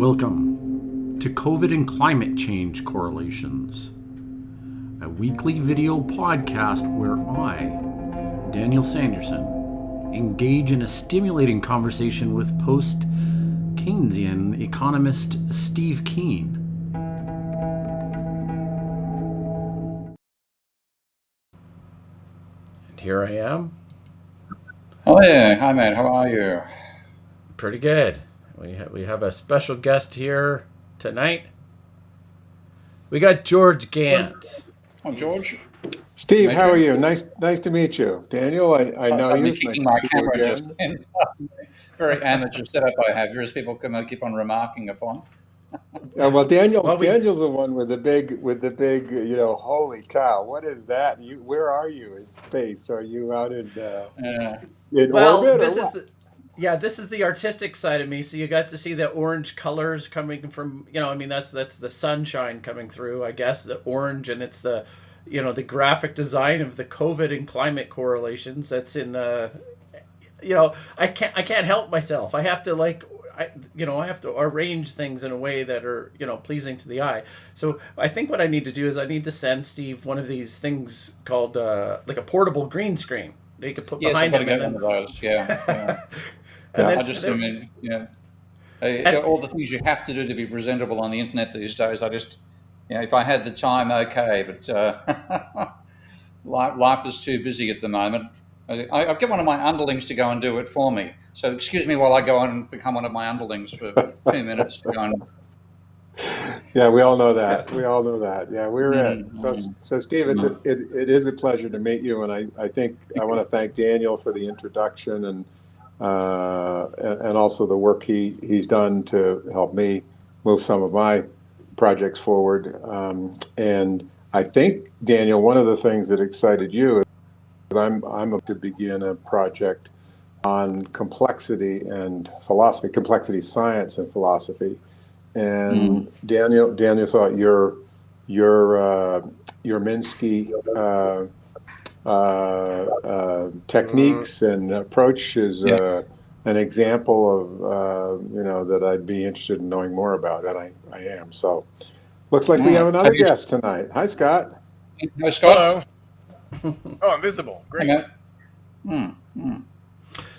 Welcome to COVID and Climate Change Correlations, a weekly video podcast where I, Daniel Sanderson, engage in a stimulating conversation with post-Keynesian economist Steve Keen. And here I am. Oh yeah, hi mate, how are you? Pretty good. We have a special guest here tonight. We got George Gantz. Oh, George. Steve, how are you? Nice to meet you. Daniel, I know you. It's nice to my see camera you just again. Very amateur setup I have here, as people can keep on remarking upon. well, Daniel's the one with the big, holy cow! What is that? Where are you in space? Are you out in orbit? This is the artistic side of me. So you got to see the orange colors coming from, that's the sunshine coming through, I guess, the orange, and it's the, the graphic design of the COVID and climate correlations. That's in the, I can't help myself. I have to I have to arrange things in a way that are, pleasing to the eye. So I think what I need to do is I need to send Steve one of these things called like a portable green screen. They could put behind him. Yes, I've got one of those. Yeah. All the things you have to do to be presentable on the internet these days. If I had the time, okay, but life is too busy at the moment. I've got one of my underlings to go and do it for me. So excuse me while I go and become one of my underlings for 2 minutes to go and. Yeah, we all know that. Yeah, we're in. So Steve, it is a pleasure to meet you, and I think I want to thank Daniel for the introduction and also the work he's done to help me move some of my projects forward. And I think, Daniel, one of the things that excited you is I'm about to begin a project on complexity and philosophy, complexity science and philosophy. And Daniel thought your Minsky techniques and approach is an example of that I'd be interested in knowing more about, and I am. So looks like we have another guest tonight. Hi, Scott. Hi, Scott. Hello. Oh, I'm visible. Great.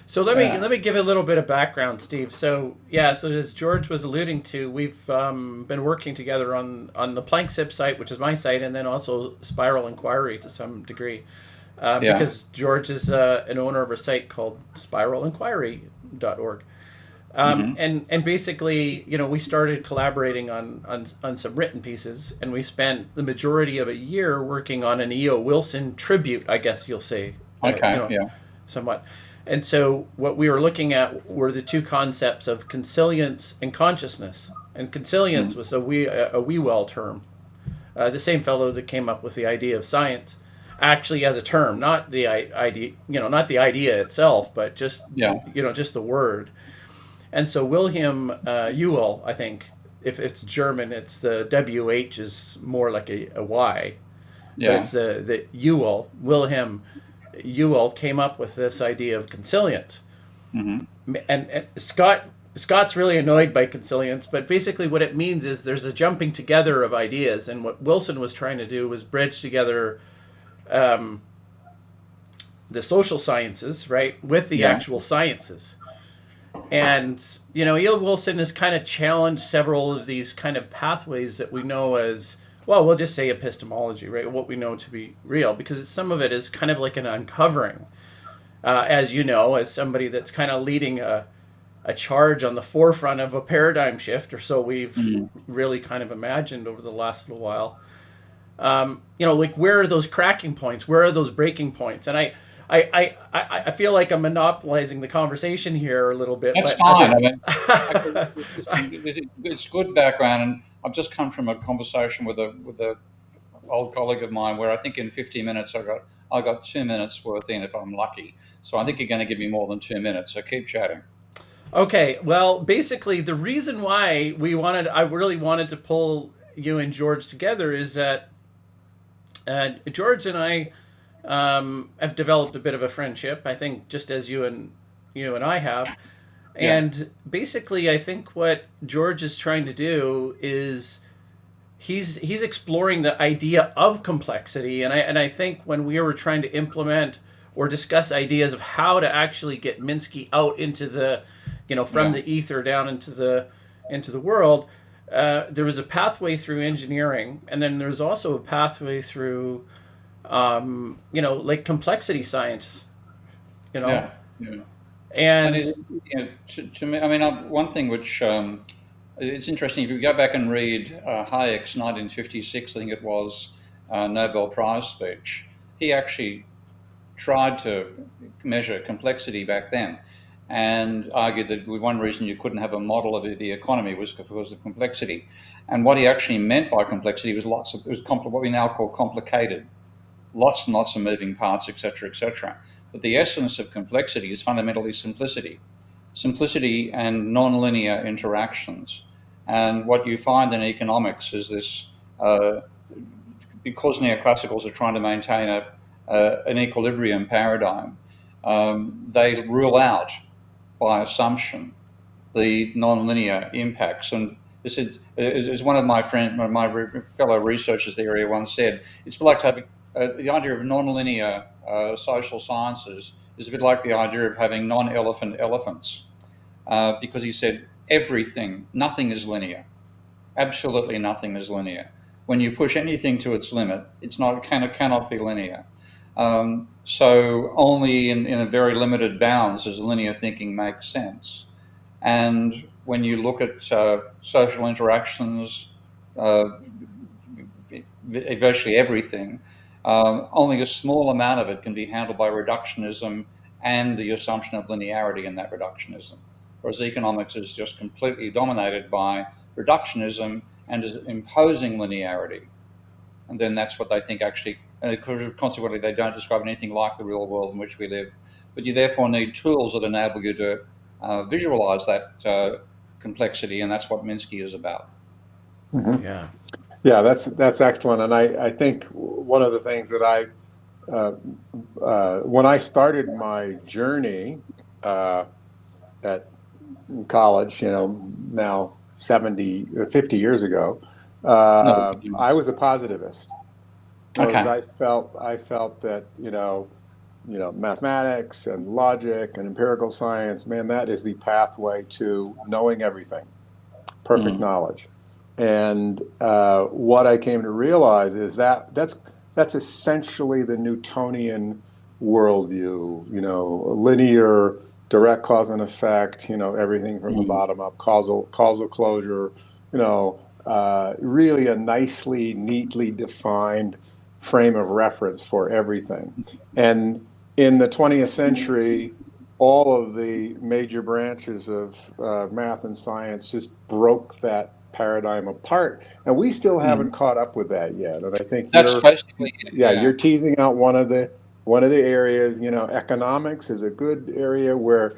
So let me give a little bit of background, Steve. So as George was alluding to, we've been working together on the PlanckSip site, which is my site, and then also Spiral Inquiry to some degree, because George is an owner of a site called spiralinquiry.org. And basically, we started collaborating on some written pieces, and we spent the majority of a year working on an E.O. Wilson tribute, I guess you'll say. Somewhat. And so what we were looking at were the two concepts of consilience and consciousness. And consilience was a Whewell term. The same fellow that came up with the idea of science, actually as a term, not the idea, not the idea itself, but just just the word. And so Wilhelm Whewell, I think, if it's German, it's the WH is more like a Y. But it's the Wilhelm Whewell came up with this idea of consilience. And Scott's really annoyed by consilience, but basically what it means is there's a jumping together of ideas, and what Wilson was trying to do was bridge together the social sciences, right, with the actual sciences. And E.O. Wilson has kind of challenged several of these kind of pathways that we know as, well, we'll just say epistemology, right? What we know to be real, because some of it is kind of like an uncovering, as somebody that's kind of leading a charge on the forefront of a paradigm shift, or so we've really kind of imagined over the last little while. Like where are those cracking points? Where are those breaking points? And I feel like I'm monopolizing the conversation here a little bit. That's fine. It's good background, and I've just come from a conversation with a old colleague of mine where I think in 50 minutes I got 2 minutes worth in if I'm lucky. So I think you're going to give me more than 2 minutes. So keep chatting. Okay. Well, basically the reason why I really wanted to pull you and George together is that George and I have developed a bit of a friendship, I think, just as you and I have. Yeah. And basically, I think what George is trying to do is he's exploring the idea of complexity, and I think when we were trying to implement or discuss ideas of how to actually get Minsky out into the, from Yeah. the ether down into the world, there was a pathway through engineering, and then there's also a pathway through, like complexity science, you know, Yeah. Yeah. And and to me, I mean, one thing which it's interesting, if you go back and read Hayek's 1956, I think it was, Nobel Prize speech, he actually tried to measure complexity back then and argued that one reason you couldn't have a model of the economy was because of complexity. And what he actually meant by complexity was what we now call complicated, lots and lots of moving parts, etc., etc. But the essence of complexity is fundamentally simplicity and nonlinear interactions. And what you find in economics is this, because neoclassicals are trying to maintain an equilibrium paradigm, they rule out by assumption the nonlinear impacts. And this is, as one of my fellow researchers in the area once said, it's like to have the idea of nonlinear social sciences is a bit like the idea of having non-elephant elephants, because he said nothing is linear. Absolutely nothing is linear. When you push anything to its limit, cannot be linear. So only in a very limited bounds does linear thinking make sense. And when you look at social interactions, virtually everything, only a small amount of it can be handled by reductionism and the assumption of linearity in that reductionism. Whereas economics is just completely dominated by reductionism and is imposing linearity. And then that's what they think actually, consequently, they don't describe anything like the real world in which we live. But you therefore need tools that enable you to visualize that complexity, and that's what Minsky is about. Mm-hmm. yeah. Yeah, that's excellent. And I think one of the things that when I started my journey at college, now 50 years ago, No. I was a positivist. In other words, Okay. I felt that, mathematics and logic and empirical science, man, that is the pathway to knowing everything, perfect knowledge. And what I came to realize is that's essentially the Newtonian worldview, linear, direct cause and effect, everything from the bottom up, causal closure, really a neatly defined frame of reference for everything. And in the 20th century, all of the major branches of math and science just broke that paradigm apart, and we still haven't caught up with that yet. And I think That's basically it, yeah. you're teasing out one of the areas. Economics is a good area where,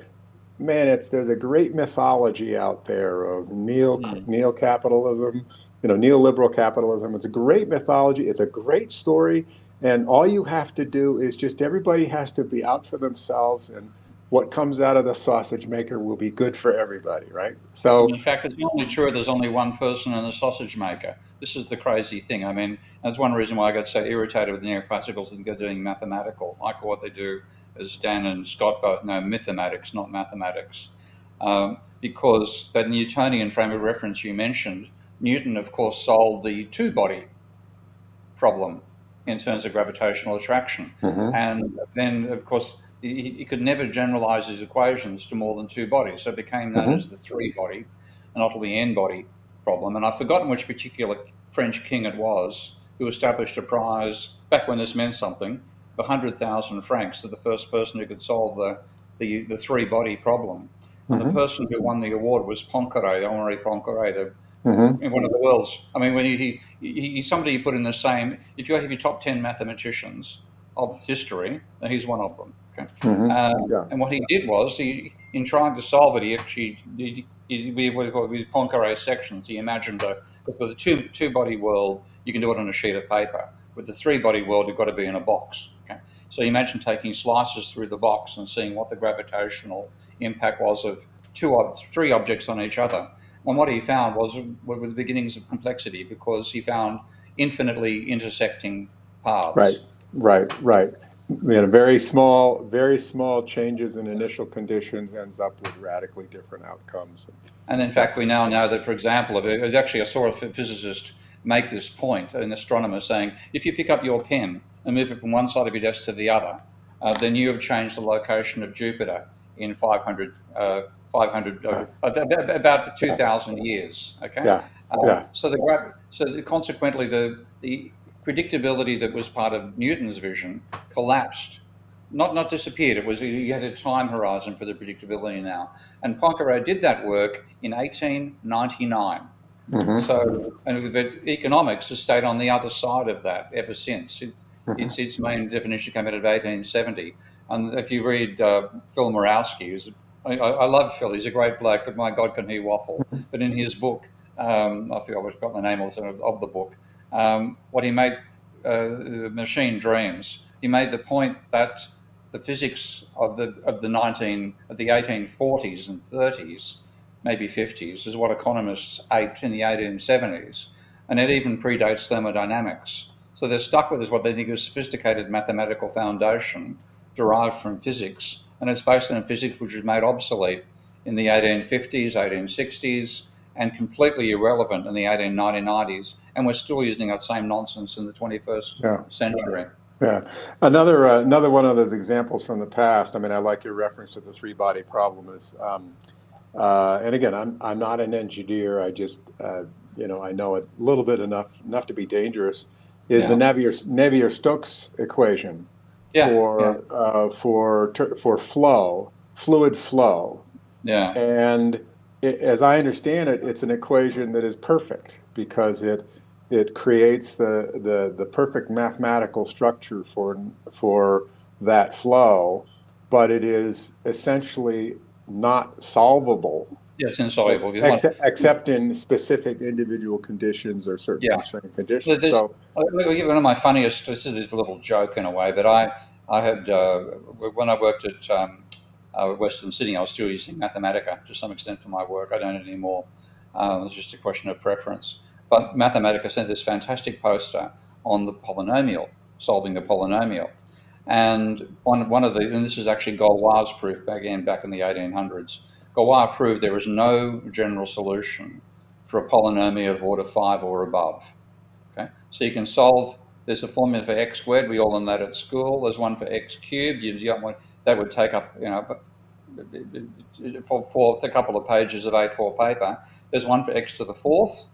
man, there's a great mythology out there of neo capitalism, neoliberal capitalism. It's a great mythology. It's a great story, and all you have to do is just everybody has to be out for themselves, and what comes out of the sausage maker will be good for everybody, right? So, In fact, it's not only true there's only one person in the sausage maker. This is the crazy thing. I mean, that's one reason why I got so irritated with neoclassicals and go doing mathematical. Like what they do, as Dan and Scott both know, mathematics, not mathematics. Because that Newtonian frame of reference you mentioned, Newton, of course, solved the two-body problem in terms of gravitational attraction. And then, of course, he could never generalize his equations to more than two bodies. So it became known as the three-body and ultimately n-body problem. And I've forgotten which particular French king it was who established a prize, back when this meant something, of 100,000 francs to the first person who could solve the three-body problem. And the person who won the award was Poincaré, Henri Poincaré, in one of the world's. I mean, when he's somebody you put in the same. If you have your top 10 mathematicians of history, and he's one of them. Okay? yeah. And what he did was, in trying to solve it, he actually with Poincaré's sections. He imagined with a two-body world, you can do it on a sheet of paper. With the three-body world, you've got to be in a box. Okay? So you imagine taking slices through the box and seeing what the gravitational impact was of three objects on each other. And what he found were the beginnings of complexity, because he found infinitely intersecting paths. Right. Very small changes in initial conditions ends up with radically different outcomes. And in fact, we now know that, for example, actually I saw a physicist make this point, an astronomer, saying, if you pick up your pen and move it from one side of your desk to the other, then you have changed the location of Jupiter in 500, about 2,000 years. Okay. So consequently, the predictability that was part of Newton's vision collapsed. Not disappeared. It was, you had a time horizon for the predictability now. And Poincaré did that work in 1899. So, and the economics has stayed on the other side of that ever since. Its main definition came out of 1870. And if you read Phil Murawski, I love Phil, he's a great bloke, but my God, can he waffle. But in his book, I forgot what the name of the book, what he made, Machine Dreams, he made the point that the physics of the 1840s and 30s, maybe 50s, is what economists aped in the 1870s, and it even predates thermodynamics. So they're stuck with what they think is a sophisticated mathematical foundation derived from physics, and it's based on physics which was made obsolete in the 1850s, 1860s, and completely irrelevant in the 1890s, and we're still using that same nonsense in the 21st century. Yeah. Another one of those examples from the past. I mean, I like your reference to the three-body problem. Is and again, I'm not an engineer. I just I know it a little bit enough to be dangerous. Is the Navier-Stokes equation for fluid flow? Yeah. And as I understand it, it's an equation that is perfect because it creates the perfect mathematical structure for that flow, but it is essentially not solvable. Yeah, it's insoluble. Except in specific individual conditions or certain constraint conditions. So, one of my funniest, this is a little joke in a way, but I had, when I worked at Western Sydney, I was still using Mathematica to some extent for my work. I don't anymore. It was just a question of preference. But Mathematica sent this fantastic poster on the polynomial, solving the polynomial. And one of and this is actually Galois' proof back in the 1800s. Galois proved there is no general solution for a polynomial of order 5 or above. Okay, so you can solve. There's a formula for x squared. We all learned that at school. There's one for x cubed. That would take up for a couple of pages of A4 paper. There's one for x to the 4th.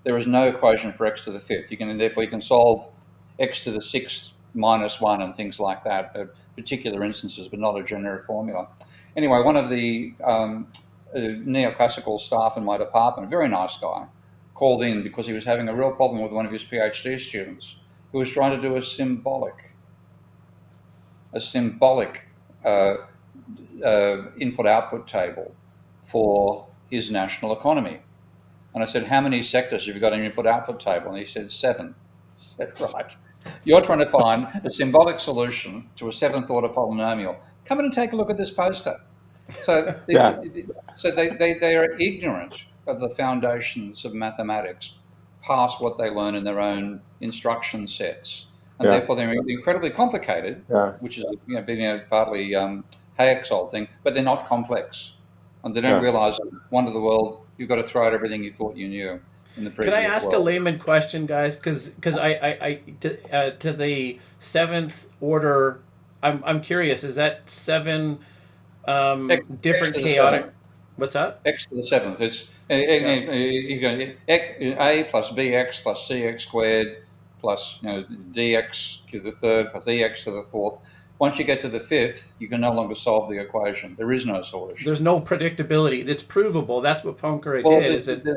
There is no equation for x to the 5th. Therefore you can solve x to the 6th minus 1 and things like that, particular instances, but not a generic formula. Anyway, one of the neoclassical staff in my department, a very nice guy, called in because he was having a real problem with one of his PhD students who was trying to do a symbolic input-output table for his national economy. And I said, how many sectors have you got in your input-output table? And he said, 7. I said, right. You're trying to find a symbolic solution to a 7th-order polynomial. Come in and take a look at this poster. So they are ignorant of the foundations of mathematics past what they learn in their own instruction sets. And therefore they're incredibly complicated, which is partly Hayek's old thing, but they're not complex. And they don't realize, wonder the world, you've got to throw out everything you thought you knew in the previous Can I ask world. a layman question, guys? Because to the 7th order, I'm curious. Is that 7 different chaotic? 7th. What's that? X to the 7th. It's he's going a plus bx plus cx squared plus dx to the 3rd plus dx to the 4th. Once you get to the 5th, you can no longer solve the equation. There is no solution. There's no predictability. It's provable. That's what Poincaré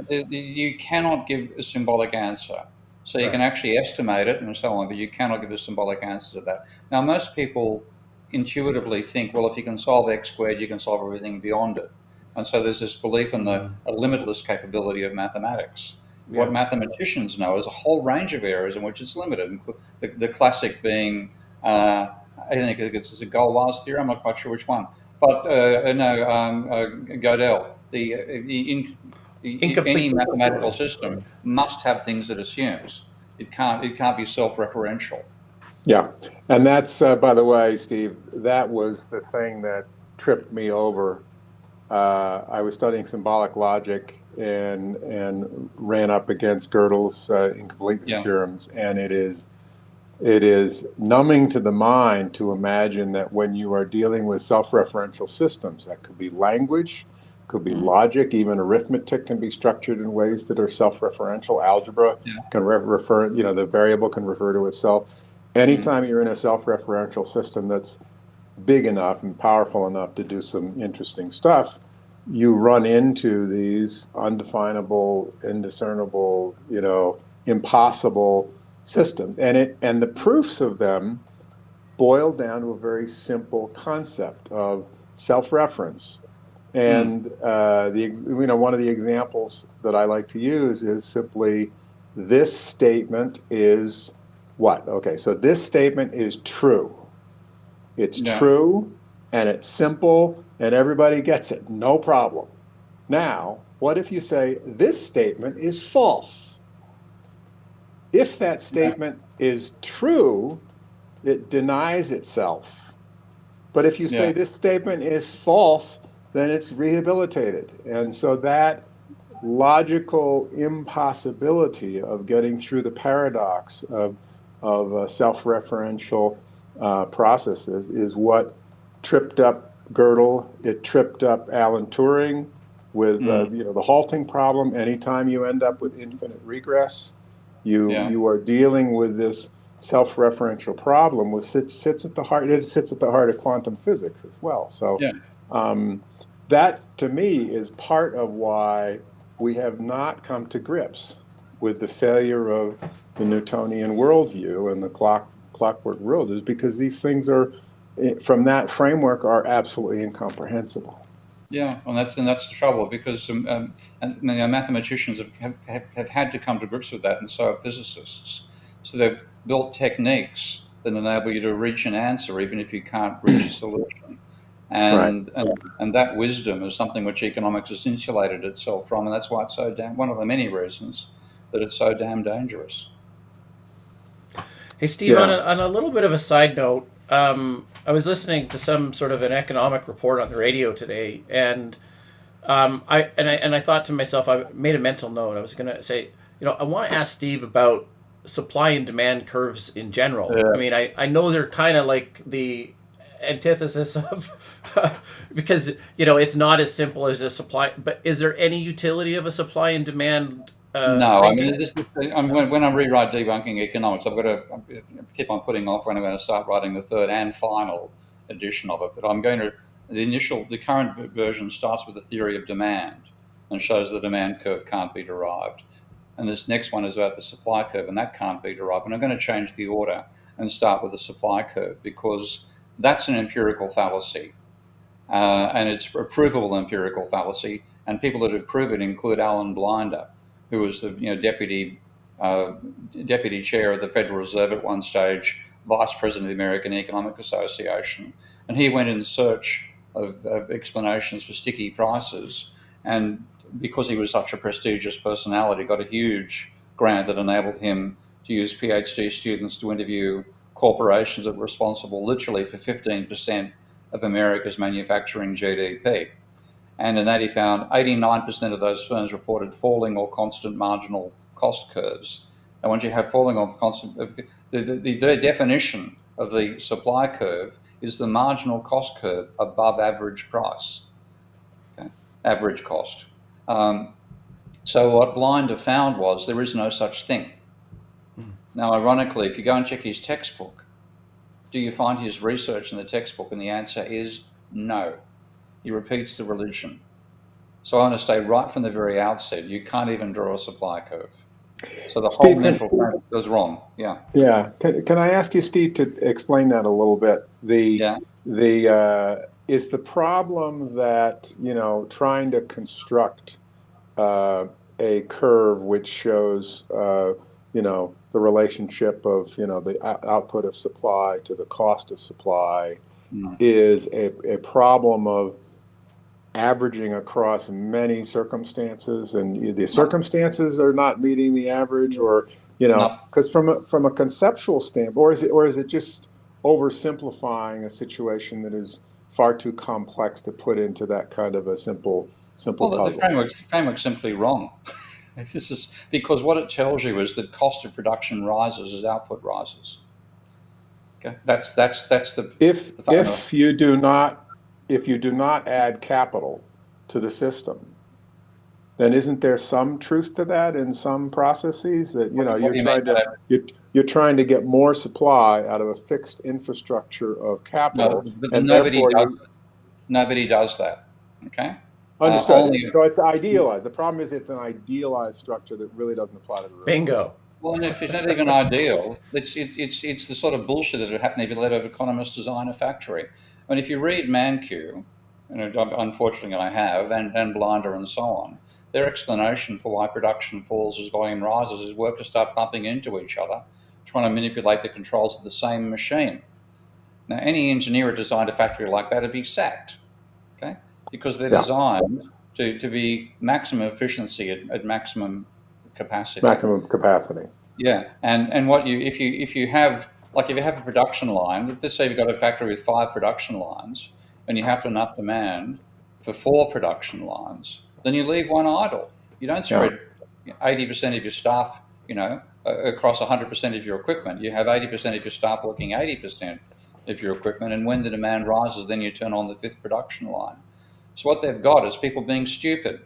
did. You cannot give a symbolic answer. So you can actually estimate it and so on, but you cannot give a symbolic answer to that. Now, most people intuitively think, well, if you can solve x squared, you can solve everything beyond it. And so there's this belief in a limitless capability of mathematics. Yeah. What mathematicians know is a whole range of areas in which it's limited. The classic being, I think it's a Galois theorem, I'm not quite sure which one, But no, Godel, any Incomplete. mathematical system must have things it assumes. It can't be self-referential. Yeah, and that's by the way, Steve, that was the thing that tripped me over. I was studying symbolic logic and ran up against Gödel's incompleteness Yeah, theorems, and it is numbing to the mind to imagine that when you are dealing with self-referential systems, that could be language, could be logic, even arithmetic can be structured in ways that are self-referential. Algebra yeah, can refer, the variable can refer to itself. Anytime you're in a self-referential system that's big enough and powerful enough to do some interesting stuff, you run into these undefinable, indiscernible, impossible systems. And the proofs of them boil down to a very simple concept of self-reference. And one of the examples that I like to use is simply this statement is what? Okay, so this statement is true. It's yeah, true and it's simple and everybody gets it, no problem. Now, what if you say this statement is false? If that yeah, statement is true, it denies itself. But if you yeah, say this statement is false, then it's rehabilitated. And so that logical impossibility of getting through the paradox of self-referential processes is what tripped up Gödel. It tripped up Alan Turing with the halting problem. Anytime you end up with infinite regress, you yeah, you are dealing with this self-referential problem, which sits at the heart. It sits at the heart of quantum physics as well. So yeah. that, to me, is part of why we have not come to grips with the failure of the Newtonian worldview and the clockwork world, is because these things are, from that framework, are absolutely incomprehensible. Yeah, and that's the trouble because mathematicians have had to come to grips with that, and so have physicists. So they've built techniques that enable you to reach an answer even if you can't reach a solution. Right. And that wisdom is something which economics has insulated itself from, and that's why it's so damn, one of the many reasons that it's so damn dangerous. Hey, Steve, on Yeah. a little bit of a side note, I was listening to some sort of an economic report on the radio today, and I thought to myself, I made a mental note. I was going to say, I want to ask Steve about supply and demand curves in general. I Yeah. mean, I know they're kind of like the antithesis of because it's not as simple as a supply. But is there any utility of a supply and demand No, I mean, thinking? No. when I rewrite debunking economics, I've got to keep on putting off when I'm going to start writing the third and final edition of it. But the current version starts with the theory of demand and shows the demand curve can't be derived. And this next one is about the supply curve, and that can't be derived. And I'm going to change the order and start with the supply curve because that's an empirical fallacy. And it's a provable empirical fallacy. And people that have proven it include Alan Blinder, who was the deputy chair of the Federal Reserve at one stage, vice president of the American Economic Association, and he went in search of explanations for sticky prices. And because he was such a prestigious personality, got a huge grant that enabled him to use PhD students to interview corporations that were responsible literally for 15% of America's manufacturing GDP. And in that, he found 89% of those firms reported falling or constant marginal cost curves. And once you have falling or constant, the definition of the supply curve is the marginal cost curve above average price, okay? Average cost. So what Blinder found was there is no such thing. Now, ironically, if you go and check his textbook, do you find his research in the textbook? And the answer is no. He repeats the religion. So I want to say right from the very outset, you can't even draw a supply curve. So the whole Steve, mental framework goes wrong. Yeah. can I ask you, Steve, to explain that a little bit? Yeah. Is the problem that, trying to construct a curve which shows, the relationship of, the output of supply to the cost of supply, is a problem of averaging across many circumstances, and the circumstances are not meeting the average, or because from a conceptual standpoint, or is it just oversimplifying a situation that is far too complex to put into that kind of a simple puzzle? The framework's simply wrong. This is because what it tells you is that cost of production rises as output rises. Okay, that's the if you do not add capital to the system, then isn't there some truth to that in some processes that you're trying to get more supply out of a fixed infrastructure of capital, and nobody does that. Okay. Understood. So it's idealized. The problem is it's an idealized structure that really doesn't apply to the real Bingo. world. Well, and if it's not even ideal, it's the sort of bullshit that would happen if you let economists design a factory. I mean, if you read Mankiw, unfortunately I have, and Blinder and so on, their explanation for why production falls as volume rises is workers start bumping into each other, trying to manipulate the controls of the same machine. Now, any engineer who designed a factory like that would be sacked, okay? Because they're designed to be maximum efficiency at maximum capacity. Maximum capacity. Yeah, and if you have a production line, let's say you've got a factory with 5 production lines, and you have enough demand for 4 production lines, then you leave one idle. You don't spread 80% of your staff, across 100% of your equipment. You have 80% of your staff working 80% of your equipment, and when the demand rises, then you turn on the 5th production line. So what they've got is people being stupid.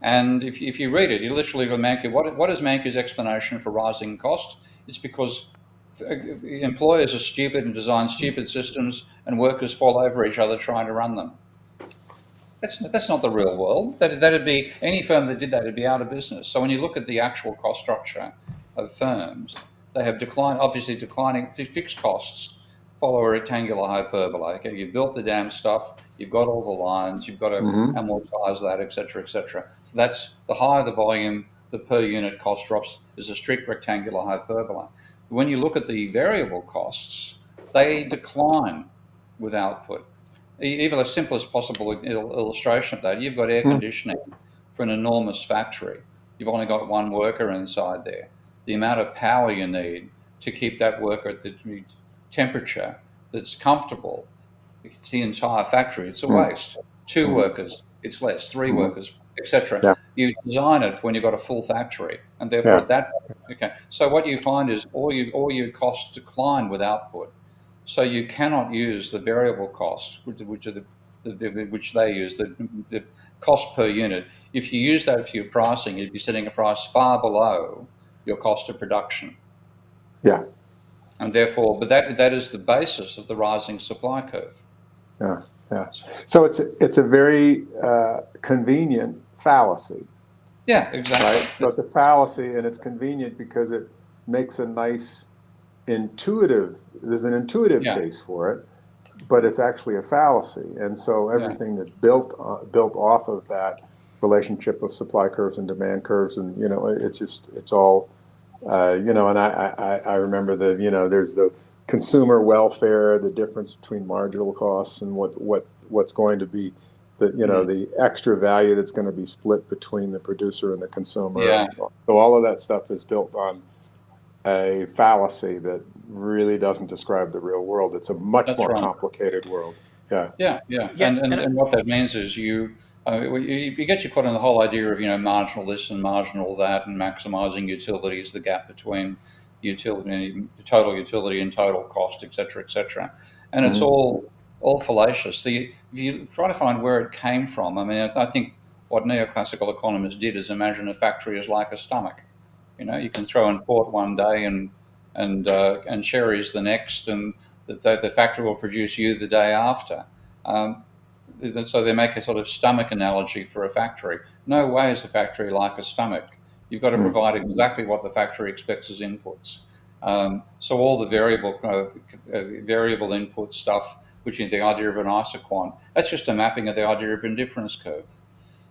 And if you read it, you literally go, Mankiw, what is Mankew's explanation for rising cost? It's because employers are stupid and design stupid systems, and workers fall over each other trying to run them. That's not the real world. That'd be, any firm that did that would be out of business. So when you look at the actual cost structure of firms, they have declining fixed costs follow a rectangular hyperbola. Okay, you've built the damn stuff, you've got all the lines, you've got to amortize that, et cetera, et cetera. So that's the higher the volume, the per unit cost drops is a strict rectangular hyperbola. When you look at the variable costs, they decline with output. Even the simplest possible illustration of that, you've got air conditioning for an enormous factory. You've only got one worker inside there. The amount of power you need to keep that worker at the temperature that's comfortable, it's the entire factory, it's a waste. 2 workers, it's less, 3 workers, etc. Yeah. You design it when you've got a full factory, and therefore at that point, okay. So what you find is all your costs decline with output. So you cannot use the variable costs, which they use, the cost per unit. If you use that for your pricing, you'd be setting a price far below your cost of production. Yeah. And therefore, but that is the basis of the rising supply curve. Yeah, yeah. So it's a very convenient fallacy. Yeah, exactly. Right? So it's a fallacy, and it's convenient because it makes a nice there's an intuitive case for it, but it's actually a fallacy. And so everything that's built off of that relationship of supply curves and demand curves, and it's all and I remember there's the consumer welfare, the difference between marginal costs and what's going to be the extra value that's going to be split between the producer and the consumer. Yeah. So all of that stuff is built on a fallacy that really doesn't describe the real world. It's a much more complicated world. Yeah. And what that means is you get you caught in the whole idea of marginal this and marginal that, and maximizing utilities, the gap between total utility and total cost, et cetera, and it's all fallacious. If you try to find where it came from, I mean, I think what neoclassical economists did is imagine a factory as like a stomach. You can throw in port one day and cherries the next, and the factory will produce you the day after. So they make a sort of stomach analogy for a factory. No way is a factory like a stomach. You've got to provide exactly what the factory expects as inputs. So all the variable input stuff, which is the idea of an isoquant, that's just a mapping of the idea of indifference curve.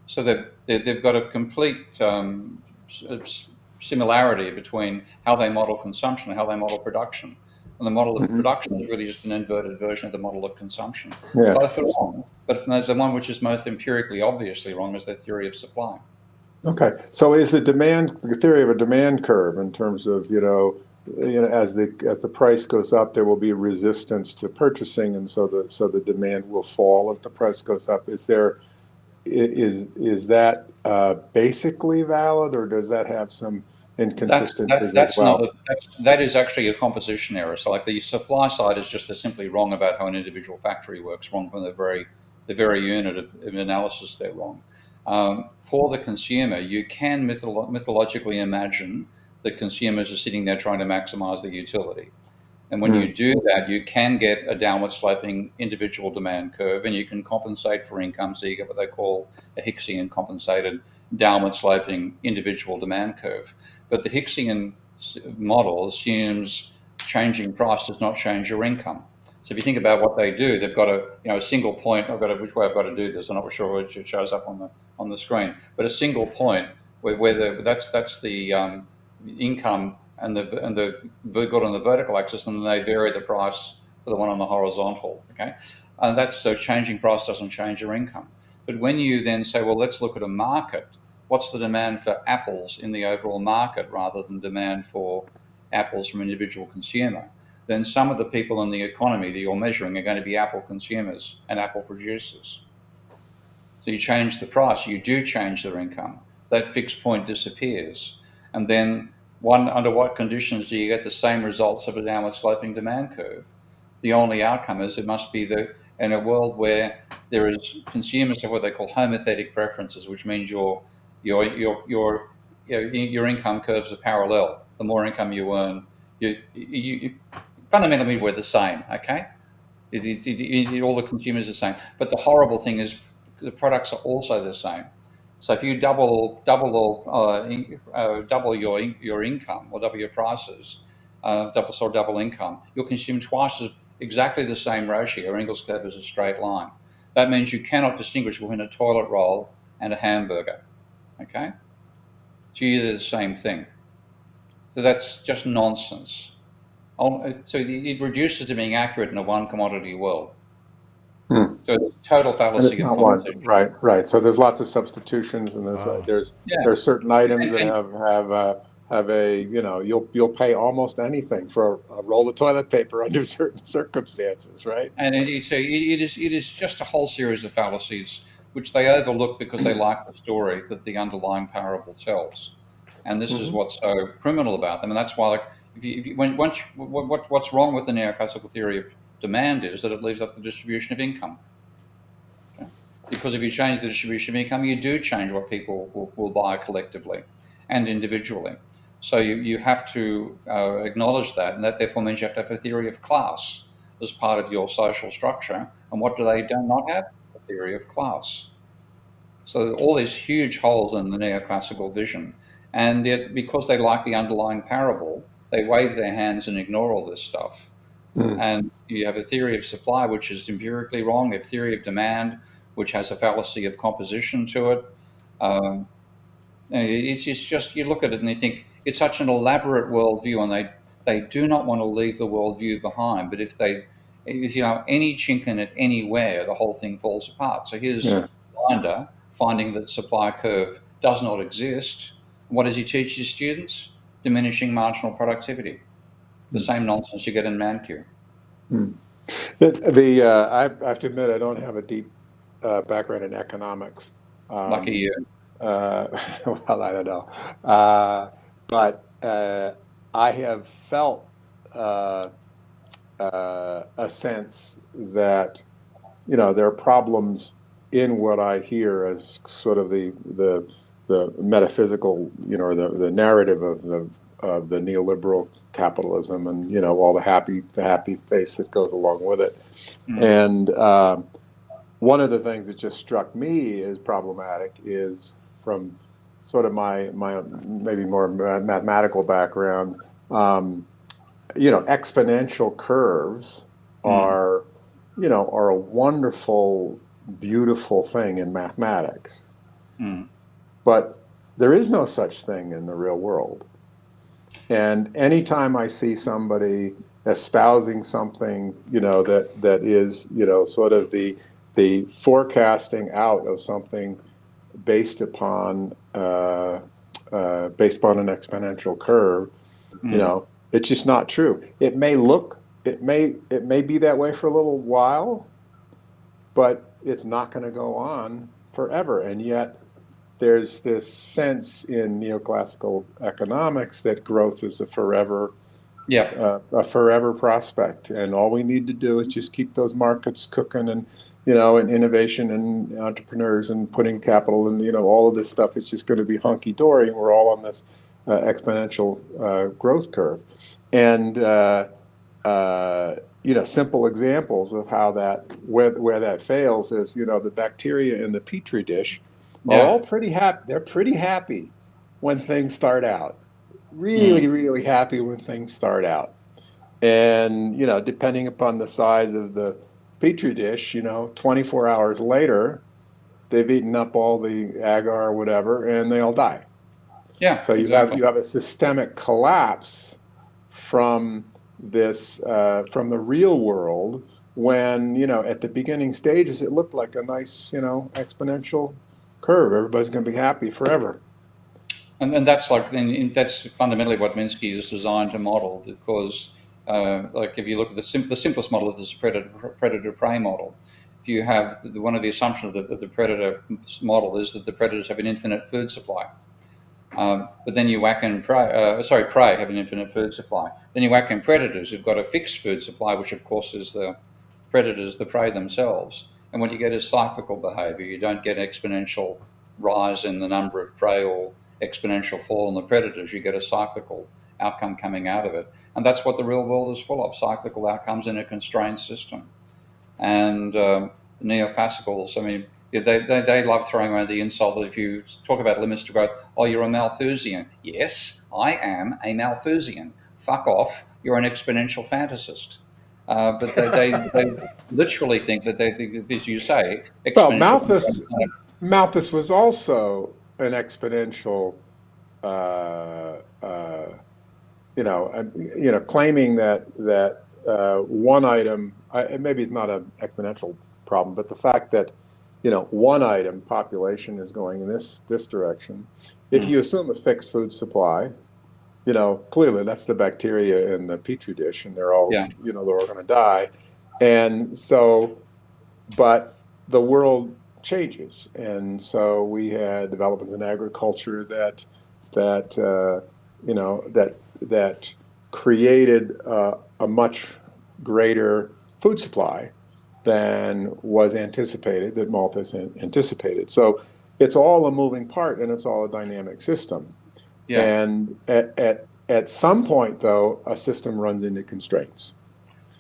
So they've got a complete similarity between how they model consumption and how they model production. And the model of production is really just an inverted version of the model of consumption. Yeah. Both are wrong, but the one which is most empirically obviously wrong is the theory of supply. Okay. So is the theory of a demand curve in terms of, as the price goes up, there will be resistance to purchasing, and so the demand will fall as the price goes up. Is that basically valid, or does that have some inconsistencies as well? That is actually a composition error. So like the supply side is just simply wrong about how an individual factory works, wrong from the very unit of analysis they're wrong. For the consumer, you can mythologically imagine that consumers are sitting there trying to maximize the utility. And when you do that, you can get a downward sloping individual demand curve, and you can compensate for income. So you get what they call a Hicksian compensated downward sloping individual demand curve. But the Hicksian model assumes changing price does not change your income. So if you think about what they do, they've got a single point. Which way I've got to do this? I'm not sure which it shows up on the screen. But a single point where that's the income and the got on the vertical axis, and then they vary the price for the one on the horizontal. Okay, and that's so changing price doesn't change your income. But when you then say, well, let's look at a market. What's the demand for apples in the overall market rather than demand for apples from individual consumer? Then some of the people in the economy that you're measuring are going to be apple consumers and apple producers. So you change the price, you do change their income. That fixed point disappears. And then under what conditions do you get the same results of a downward sloping demand curve? The only outcome is it must be in a world where there is consumers have what they call homothetic preferences, which means your income curves are parallel. The more income you earn, you fundamentally we're the same. Okay, all the consumers are the same. But the horrible thing is the products are also the same. So if you double your income or double your prices, double income, you'll consume twice exactly the same ratio. Engel's curve is a straight line. That means you cannot distinguish between a toilet roll and a hamburger. Okay, it's either the same thing. So that's just nonsense. So it reduces to being accurate in a one commodity world. So total fallacy of conversation. Right. So there's lots of substitutions, and there's certain items that have a you'll pay almost anything for a roll of toilet paper under certain circumstances, right? And it is just a whole series of fallacies which they overlook because they like the story that the underlying parable tells, and this is what's so criminal about them, and that's why what's wrong with the neoclassical theory of demand is that it leaves up the distribution of income. Okay? Because if you change the distribution of income, you do change what people will buy collectively and individually. So you have to acknowledge that, and that therefore means you have to have a theory of class as part of your social structure. And what do they not have? A theory of class. So all these huge holes in the neoclassical vision. And yet, because they like the underlying parable, they wave their hands and ignore all this stuff. And you have a theory of supply, which is empirically wrong, a theory of demand, which has a fallacy of composition to it. It's just, you look at it and you think, it's such an elaborate worldview, and they do not want to leave the worldview behind. But if any chink in it anywhere, the whole thing falls apart. So here's Binder finding that supply curve does not exist. What does he teach his students? Diminishing marginal productivity. The same nonsense you get in Mancure. I have to admit, I don't have a deep background in economics. Lucky you. Well, I don't know. But I have felt a sense that, there are problems in what I hear as sort of the metaphysical, or the narrative of the neoliberal capitalism, and all the happy face that goes along with it. And one of the things that just struck me as problematic is, from sort of my maybe more mathematical background, exponential curves are a wonderful, beautiful thing in mathematics. But there is no such thing in the real world. And anytime I see somebody espousing something, that is, sort of the forecasting out of something based upon an exponential curve. It's just not true. It may be that way for a little while, but it's not going to go on forever. And yet there's this sense in neoclassical economics that growth is a forever prospect, and all we need to do is just keep those markets cooking, and and innovation and entrepreneurs and putting capital, and all of this stuff is just going to be hunky dory, and we're all on this exponential growth curve. And simple examples of how where that fails is the bacteria in the petri dish are all pretty happy. They're pretty happy when things start out. Really, really happy when things start out. And, depending upon the size of the petri dish, 24 hours later, they've eaten up all the agar or whatever, and they all die. Yeah. So you have a systemic collapse from this, from the real world, when, at the beginning stages, it looked like a nice, exponential curve. Everybody's going to be happy forever. And that's that's fundamentally what Minsky is designed to model, because if you look at the simplest model of this predator-prey model, if you have one of the assumptions of the predator model is that the predators have an infinite food supply. But then you whack in prey have an infinite food supply. Then you whack in predators who've got a fixed food supply, which of course is the predators, the prey themselves. And what you get is cyclical behavior. You don't get exponential rise in the number of prey or exponential fall in the predators. You get a cyclical outcome coming out of it. And that's what the real world is full of, cyclical outcomes in a constrained system. And neoclassicals, they love throwing around the insult that if you talk about limits to growth, you're a Malthusian. Yes, I am a Malthusian. Fuck off, you're an exponential fantasist. But they literally think that as you say, exponential. Well, Malthus was also an exponential, claiming that one item, maybe it's not an exponential problem, but the fact that one item population is going in this direction. If you assume a fixed food supply, clearly that's the bacteria in the petri dish, and they're all they're all going to die, and so, but the world changes, and so we had developments in agriculture that created a much greater food supply than was anticipated, that Malthus anticipated. So it's all a moving part, and it's all a dynamic system. Yeah. And at some point, though, a system runs into constraints.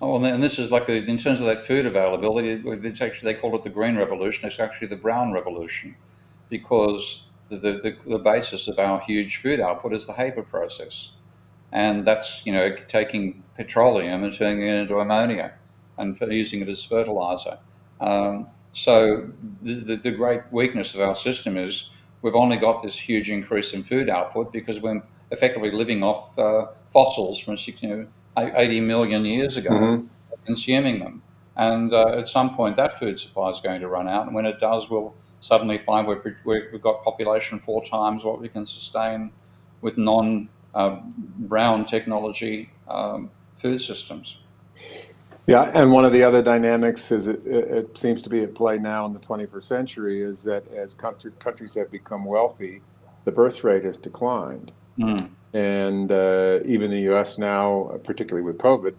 Oh, and this is in terms of that food availability, it's actually, they call it the green revolution. It's actually the brown revolution, because the basis of our huge food output is the Haber process. And that's, taking petroleum and turning it into ammonia and using it as fertilizer. So the great weakness of our system is we've only got this huge increase in food output because we're effectively living off fossils from 80 million years ago, consuming them. And at some point, that food supply is going to run out. And when it does, we'll suddenly find we've got population 4 times what we can sustain with non-brown technology food systems. Yeah, and one of the other dynamics is it seems to be at play now in the 21st century is that as countries have become wealthy, the birth rate has declined. And even the U.S. now, particularly with COVID,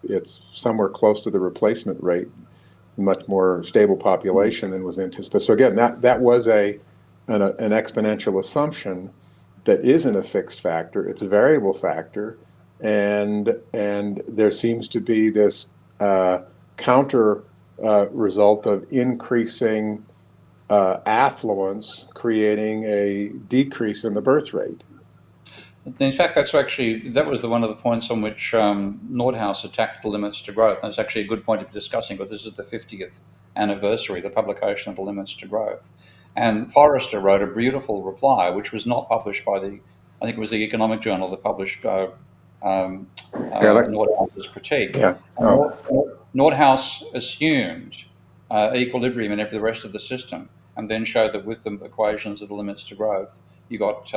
it's somewhere close to the replacement rate, much more stable population than was anticipated. So again, that was an exponential assumption that isn't a fixed factor; it's a variable factor. And there seems to be this counter result of increasing affluence, creating a decrease in the birth rate. In fact, that was one of the points on which Nordhaus attacked the limits to growth. And it's actually a good point to be discussing, but this is the 50th anniversary, the publication of the limits to growth. And Forrester wrote a beautiful reply, which was not published by I think it was the Economic Journal that published Nordhaus's critique. Yeah. And Nordhaus assumed equilibrium in every the rest of the system, and then showed that with the equations of the limits to growth, you got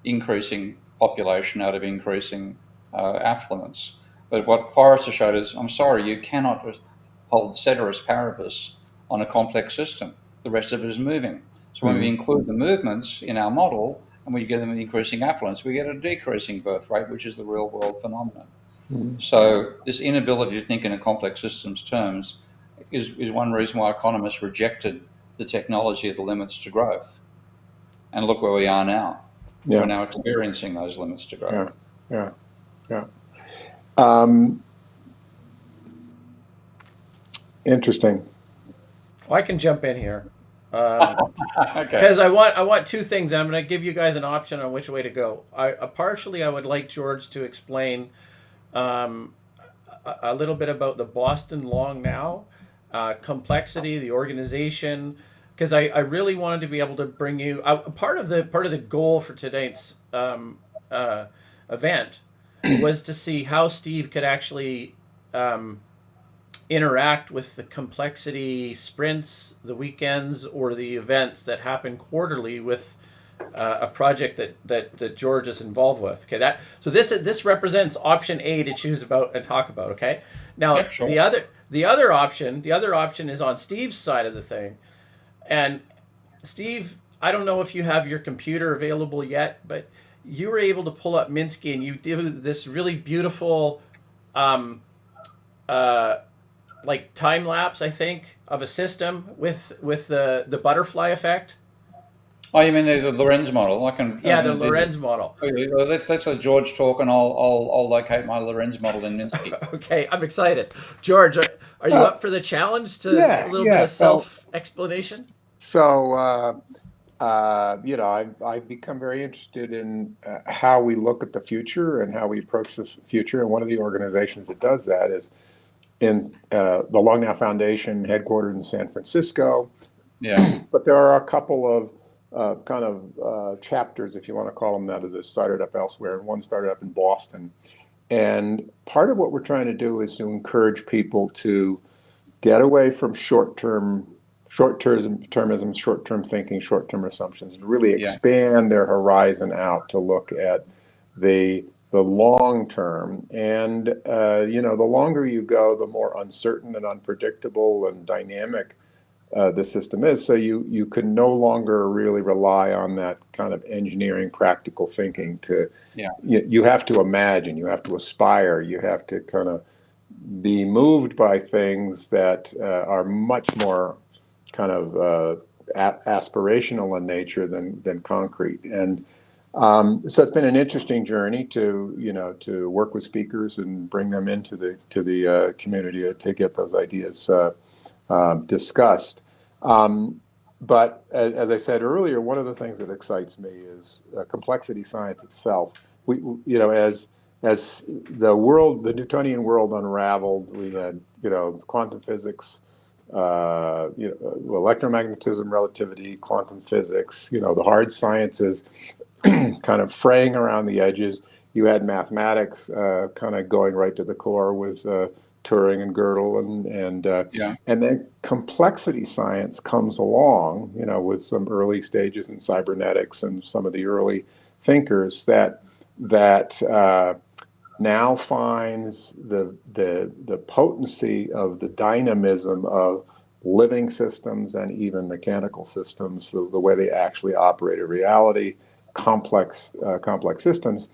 increasing population out of increasing affluence. But what Forrester showed is, I'm sorry, you cannot hold ceteris paribus on a complex system. The rest of it is moving. So when we include the movements in our model and we get them increasing affluence, we get a decreasing birth rate, which is the real world phenomenon. So this inability to think in a complex systems terms is one reason why economists rejected the technology of the limits to growth. And look where we are now. Yeah. We're now experiencing those limits to growth. Yeah. Interesting. Well, I can jump in here. Okay. Because I want two things. I'm going to give you guys an option on which way to go. Partially, I would like George to explain a little bit about the Boston long now, complexity, the organization, because I really wanted to be able to bring you part of the goal for today's event was to see how Steve could actually interact with the complexity sprints, the weekends, or the events that happen quarterly with a project that George is involved with. Okay, so this represents option A to choose about and talk about. Okay, now Yep, sure. the other option is on Steve's side of the thing, and Steve, I don't know if you have your computer available yet, but you were able to pull up Minsky and you do this really beautiful like time lapse, I think, of a system with the butterfly effect. Oh, you mean the Lorenz model? The Lorenz model. Let's let George talk, and I'll locate my Lorenz model in Minsky. Okay, I'm excited. George, are you up for the challenge to a little bit of self-explanation? So, I've become very interested in how we look at the future and how we approach this future. And one of the organizations that does that is in the Long Now Foundation, headquartered in San Francisco. Yeah. But there are a couple of chapters, if you want to call them that, that started up elsewhere. And one started up in Boston. And part of what we're trying to do is to encourage people to get away from short-termism, short-term thinking, short-term assumptions, and really expand their horizon out to look at the long term. And the longer you go, the more uncertain and unpredictable and dynamic the system is. So you can no longer really rely on that kind of engineering practical thinking you have to imagine, you have to aspire, you have to kind of be moved by things that are much more kind of aspirational in nature than concrete. And so it's been an interesting journey to work with speakers and bring them into the community to get those ideas discussed. But as I said earlier, one of the things that excites me is complexity science itself. As the Newtonian world unraveled, we had quantum physics, electromagnetism, relativity, quantum physics, the hard sciences kind of fraying around the edges. You had mathematics kind of going right to the core with Turing and Gödel, and then complexity science comes along, with some early stages in cybernetics and some of the early thinkers that now finds the potency of the dynamism of living systems and even mechanical systems, the way they actually operate in reality, complex systems.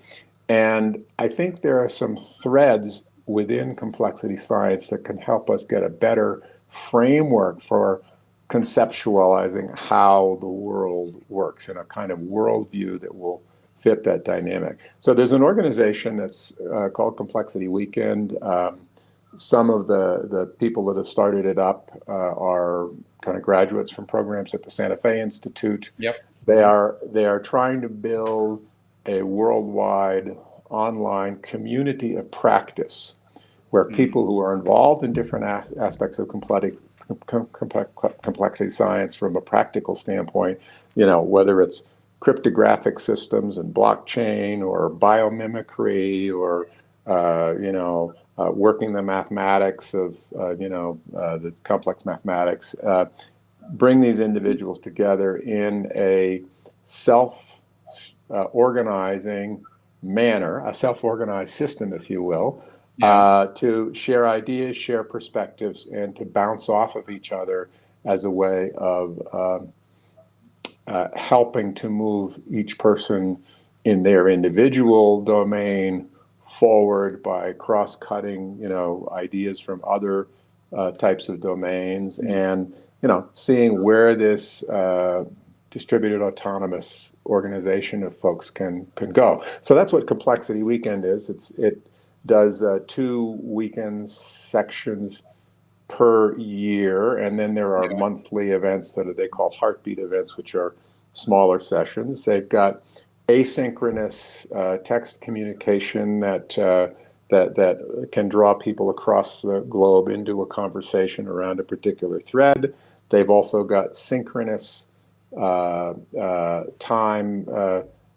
And I think there are some threads within complexity science that can help us get a better framework for conceptualizing how the world works in a kind of worldview that will fit that dynamic. So there's an organization that's called Complexity Weekend. Some of the people that have started it up are kind of graduates from programs at the Santa Fe Institute. Yep. They are trying to build a worldwide online community of practice where people who are involved in different aspects of complexity science from a practical standpoint, whether it's cryptographic systems and blockchain or biomimicry or working the mathematics of, the complex mathematics, bring these individuals together in a self-organizing manner, a self-organized system, if you will, to share ideas, share perspectives, and to bounce off of each other as a way of helping to move each person in their individual domain forward by cross-cutting, ideas from other types of domains, and seeing where this distributed autonomous organization of folks can go. So that's what Complexity Weekend is. It does 2 weekend sections per year, and then there are monthly events that they call heartbeat events, which are smaller sessions. They've got asynchronous text communication that can draw people across the globe into a conversation around a particular thread. They've also got synchronous time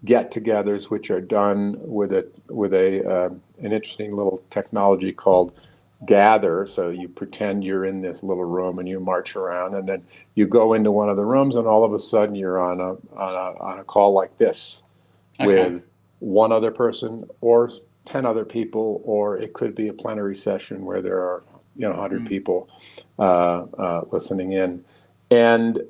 get-togethers, which are done with an interesting little technology called Gather. So you pretend you're in this little room and you march around, and then you go into one of the rooms, and all of a sudden you're on a call like this with one other person or 10 other people, or it could be a plenary session where there are 100 people listening in, and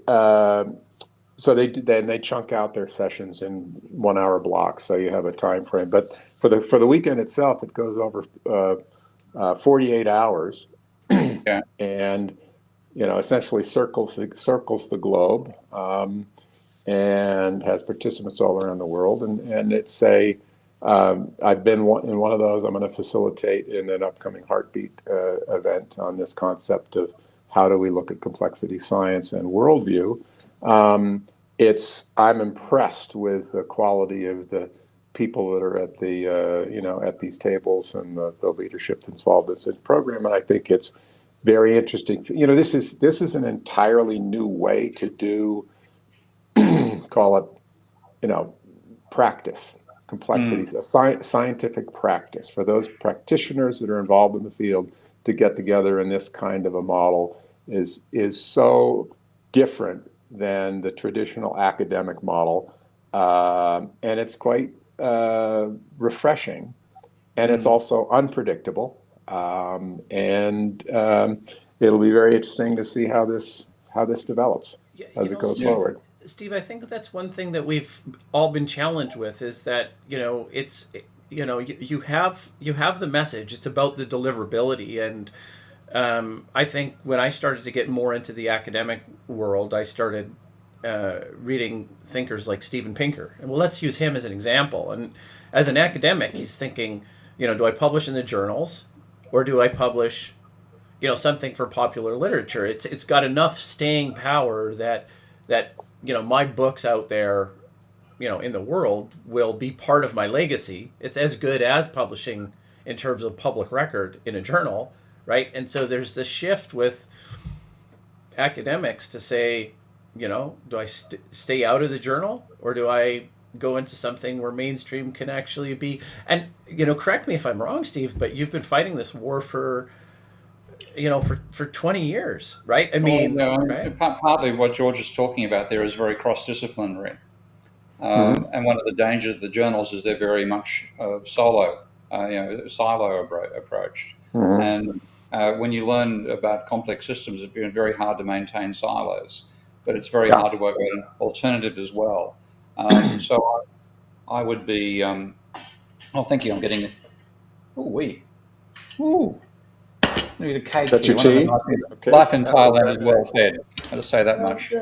so they chunk out their sessions in 1 hour blocks, so you have a time frame. But for the weekend itself, it goes over 48 hours, and essentially circles the globe, and has participants all around the world. And it's I've been in one of those. I'm going to facilitate in an upcoming Heartbeat event on this concept of how do we look at complexity science and worldview. I'm impressed with the quality of the people that are at the at these tables, and the leadership that's involved in this program, and I think it's very interesting. This is an entirely new way to do call it practice, complexities, a scientific practice for those practitioners that are involved in the field to get together in this kind of a model is so different than the traditional academic model, and it's quite refreshing, and it's also unpredictable, and it'll be very interesting to see how this develops as it goes forward. Steve, I think that's one thing that we've all been challenged with, is that it's you have the message. It's about the deliverability, and I think when I started to get more into the academic world, I started reading thinkers like Steven Pinker. And let's use him as an example. And as an academic, he's thinking, do I publish in the journals, or do I publish, something for popular literature? It's got enough staying power that my books out there, in the world will be part of my legacy. It's as good as publishing in terms of public record in a journal, right? And so there's this shift with academics to say, do I stay out of the journal, or do I go into something where mainstream can actually be? And correct me if I'm wrong, Steve, but you've been fighting this war for 20 years, right? I mean, right? Partly what George is talking about there is very cross-disciplinary, and one of the dangers of the journals is they're very much silo approach, and when you learn about complex systems, it's very hard to maintain silos, but it's very hard to work out an alternative as well. So I would be. Thank you. I'm getting it. Need a cake. That's here. your tea? Life in Thailand is well fed. I'll just say that much.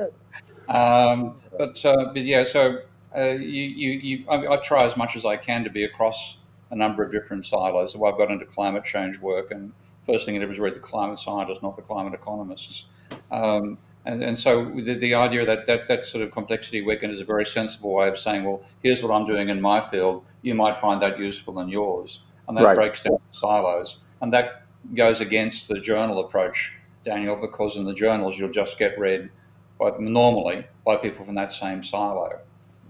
I try as much as I can to be across a number of different silos. So I've got into climate change work, and first thing I did was read the climate scientists, not the climate economists. And so the idea that sort of complexity weekend is a very sensible way of saying, well, here's what I'm doing in my field. You might find that useful in yours, and that breaks down silos, and that goes against the journal approach, Daniel, because in the journals you'll just get read normally by people from that same silo.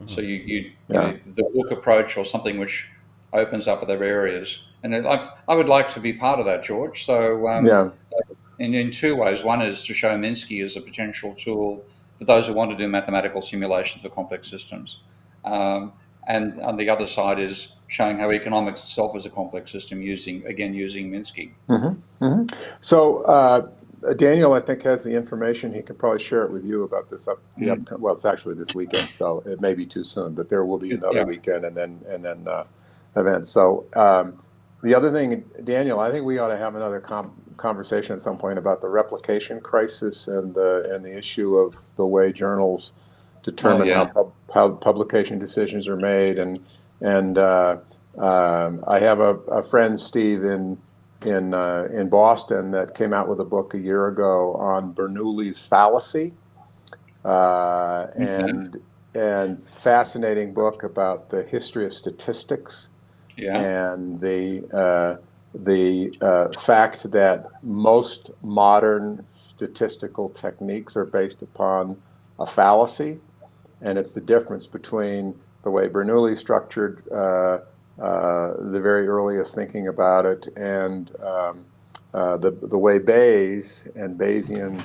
So the book approach, or something which opens up other areas, And I would like to be part of that, George. So Yeah. in two ways. One is to show Minsky as a potential tool for those who want to do mathematical simulations for complex systems. And on the other side is showing how economics itself is a complex system using Minsky. So Daniel, I think, has the information. He could probably share it with you about this well, it's actually this weekend, so it may be too soon, but there will be another Yeah. weekend and then events. So the other thing, Daniel, I think we ought to have another conversation at some point about the replication crisis and the issue of the way journals determine how publication decisions are made. And I have a friend, Steve, in Boston, that came out with a book a year ago on Bernoulli's fallacy, and fascinating book about the history of statistics and the fact that most modern statistical techniques are based upon a fallacy, and it's the difference between the way Bernoulli structured the very earliest thinking about it and the way Bayes and Bayesian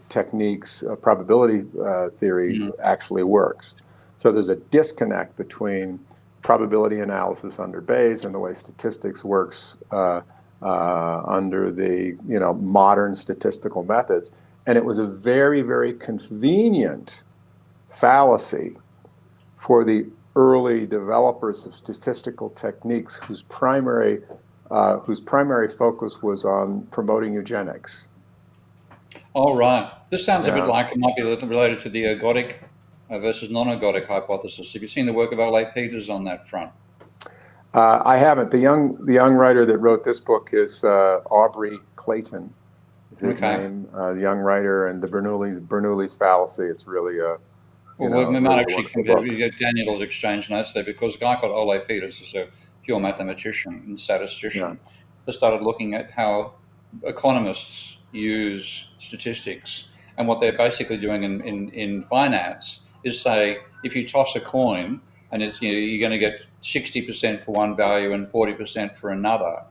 techniques, probability theory actually works. So there's a disconnect between probability analysis under Bayes and the way statistics works under the modern statistical methods. And it was a very, very convenient fallacy for the early developers of statistical techniques whose primary focus was on promoting eugenics. All right. This sounds a bit like it might be related to the ergodic versus non-ergodic hypothesis. Have you seen the work of Ole Peters on that front? I haven't. The young writer that wrote this book is Aubrey Clayton. Is his name? The young writer, and the Bernoulli's fallacy. It's really a well, we might actually get Daniel to exchange notes there, because a guy called Ole Peters is a pure mathematician and statistician that started looking at how economists use statistics, and what they're basically doing in finance is say, if you toss a coin and it's you're going to get 60% for one value and 40% for another,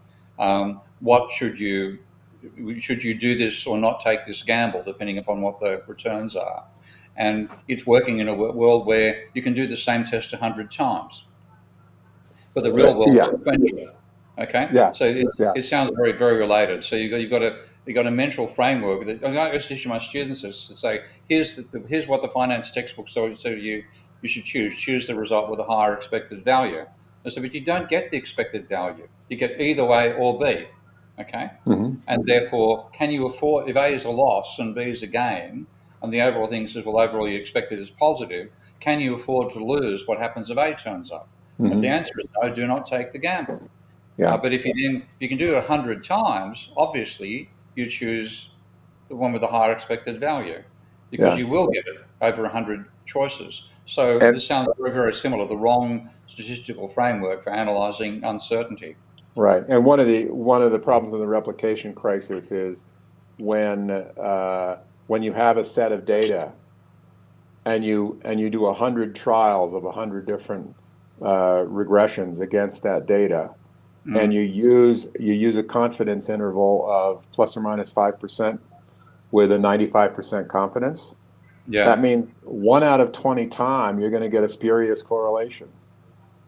what should you do this or not take this gamble, depending upon what the returns are? And it's working in a world where you can do the same test 100 times, but the real world is sequential. Okay, so it sounds very, very related. So you've got a mental framework that I used to teach my students is to say, here's what the finance textbook says you should choose the result with a higher expected value. And so, but you don't get the expected value. You get either A or B. Okay, and therefore, can you afford, if A is a loss and B is a gain, and the overall thing says, well, overall you expect it is positive, can you afford to lose what happens if A turns up? If the answer is no, do not take the gamble. But if you can do it 100 times, obviously you choose the one with the higher expected value, because you will get it over 100 choices. So this sounds very, very similar, the wrong statistical framework for analyzing uncertainty. Right, and one of the problems of the replication crisis is when you have a set of data and you do 100 trials of 100 different regressions against that data, and you use a confidence interval of plus or minus 5% with a 95% confidence. That means 1 out of 20 times you're going to get a spurious correlation.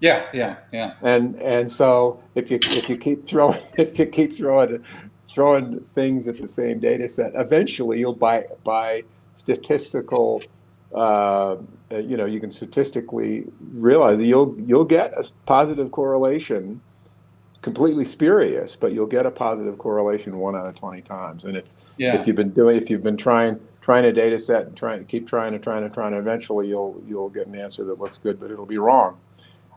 And so if you keep throwing things at the same data set, eventually you'll by statistical you can statistically realize that you'll get a positive correlation, completely spurious, but you'll get a positive correlation 1 out of 20 times. And if you've been trying a data set and keep trying, eventually you'll get an answer that looks good, but it'll be wrong.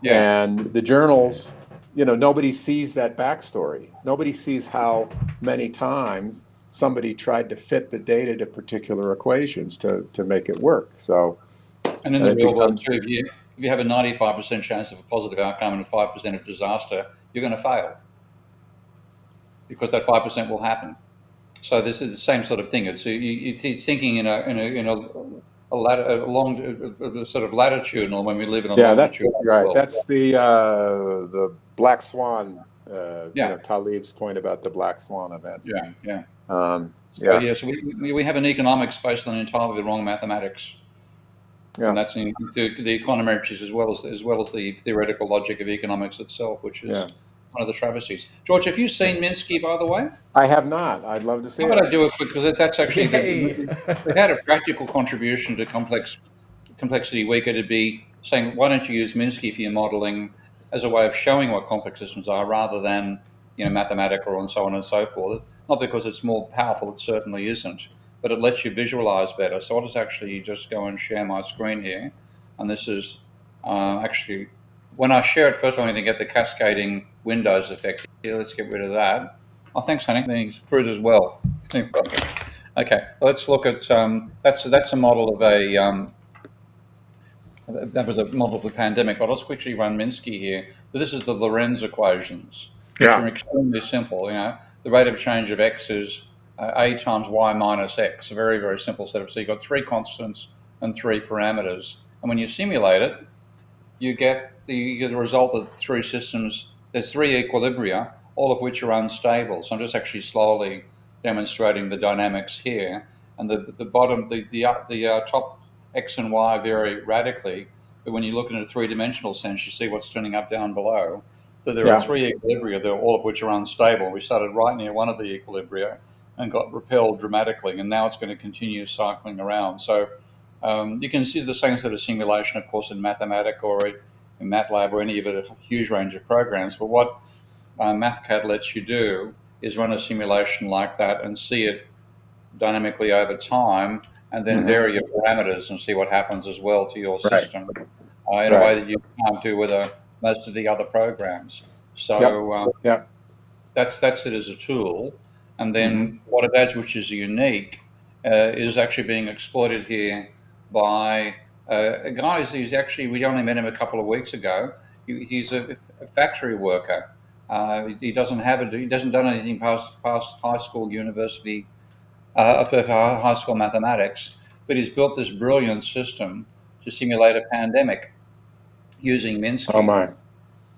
And the journals, nobody sees that backstory. Nobody sees how many times somebody tried to fit the data to particular equations to make it work. So, and in the real world too, if you have a 95% chance of a positive outcome and 5% of disaster, you're going to fail, because that 5% will happen. So this is the same sort of thing. It's thinking in a a sort of latitudinal when we live in a Yeah, that's longitudinal right. world. That's the Black Swan. Yeah. Talib's point about the Black Swan events. Yeah. Um, So, yeah. so we have an economics based on entirely the wrong mathematics. Yeah. And that's in the econometrics as well as the theoretical logic of economics itself, which is one of the travesties. George, have you seen Minsky, by the way? I have not. I'd love to see How about it. I do it, because that's actually Yay. we had a practical contribution to complexity week. It'd be saying, why don't you use Minsky for your modeling as a way of showing what complex systems are, rather than Mathematica and so on and so forth. Not because it's more powerful; it certainly isn't, but it lets you visualize better. So I'll just actually just go and share my screen here, and this is actually when I share it. First, I'm going to get the cascading windows effect here. Let's get rid of that. Oh, thanks, honey. Thanks, fruit as well. Okay, let's look at that's a model of a that was a model of the pandemic. But let's quickly run Minsky here. So this is the Lorenz equations, which are extremely simple. The rate of change of x is a times y minus x. A very, very simple set of. So you've got 3 constants and 3 parameters, and when you simulate it, you get the result of 3 systems. There's 3 equilibria, all of which are unstable. So I'm just actually slowly demonstrating the dynamics here. And the bottom, the top x and y vary radically, but when you look in a 3-dimensional sense, you see what's turning up down below. So there are 3 equilibria, all of which are unstable. We started right near one of the equilibria and got repelled dramatically, and now it's going to continue cycling around. So you can see the same sort of simulation, of course, in Mathematica or in MATLAB or any of a huge range of programs. But what MathCAD lets you do is run a simulation like that and see it dynamically over time, and then vary your parameters and see what happens as well to your system in a way that you can't do with most of the other programs. So that's it as a tool. And then what it adds, which is unique, is actually being exploited here by a guy who's actually, we only met him a couple of weeks ago. He's a factory worker. He doesn't done anything past high school, university, high school mathematics, but he's built this brilliant system to simulate a pandemic using Minsky. Oh my!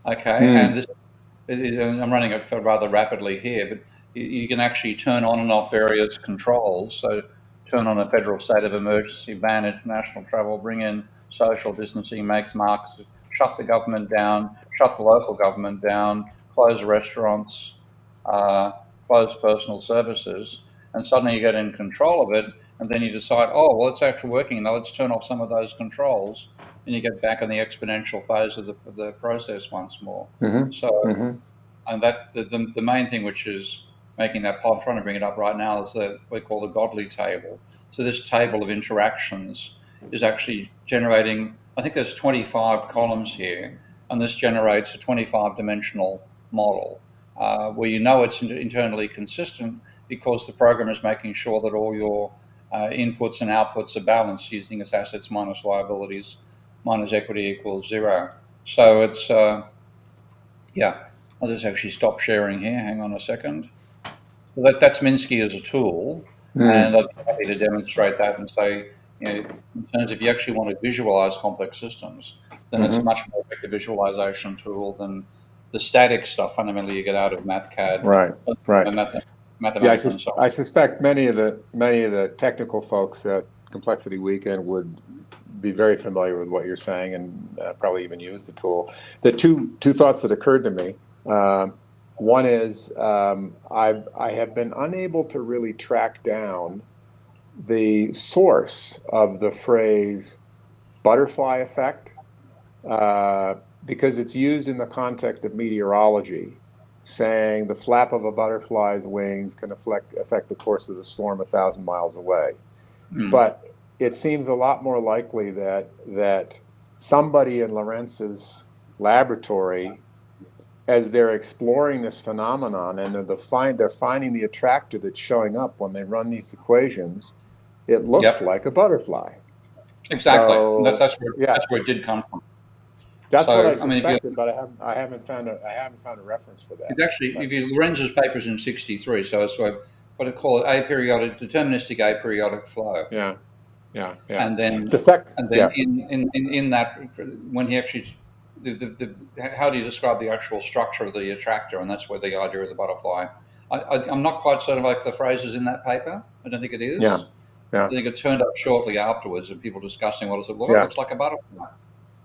Okay, and this, I'm running it rather rapidly here, but you can actually turn on and off various controls. So turn on a federal state of emergency, ban international travel, bring in social distancing, make markets, shut the government down, shut the local government down, close restaurants, close personal services, and suddenly you get in control of it, and then you decide, oh, well, it's actually working. Now let's turn off some of those controls, and you get back in the exponential phase of the process once more. So, and that the main thing which is making that, I'm trying to bring it up right now, is what we call the Godley table. So this table of interactions is actually generating, I think there's 25 columns here, and this generates a 25-dimensional model where it's internally consistent because the program is making sure that all your inputs and outputs are balanced using its assets minus liabilities minus equity equals 0. So it's, I'll just actually stop sharing here. Hang on a second. So that's Minsky as a tool, and I'd be happy to demonstrate that and say, in terms of if you actually want to visualize complex systems, then it's a much more effective visualization tool than the static stuff fundamentally you get out of MathCAD. Right. And Mathematica. Yeah, I suspect many of the technical folks at Complexity Weekend would be very familiar with what you're saying and probably even use the tool. The two thoughts that occurred to me. One is I have been unable to really track down the source of the phrase butterfly effect because it's used in the context of meteorology, saying the flap of a butterfly's wings can affect the course of the storm 1,000 miles away. But it seems a lot more likely that somebody in Lorenz's laboratory, as they're exploring this phenomenon and they're finding the attractor that's showing up when they run these equations, it looks like a butterfly. Exactly. So, that's where it did come from. That's what I suspected, but I haven't found a reference for that. It's actually, if you Lorenz's paper's in '63, so it's what I call it deterministic aperiodic flow. Yeah. Yeah. And then Yeah. in that, when he actually, how do you describe the actual structure of the attractor? And that's where the idea of the butterfly. I'm not quite certain if the phrase is in that paper. I don't think it is. Yeah. Yeah. I think it turned up shortly afterwards, and people discussing what it looked. Yeah. It looks like a butterfly.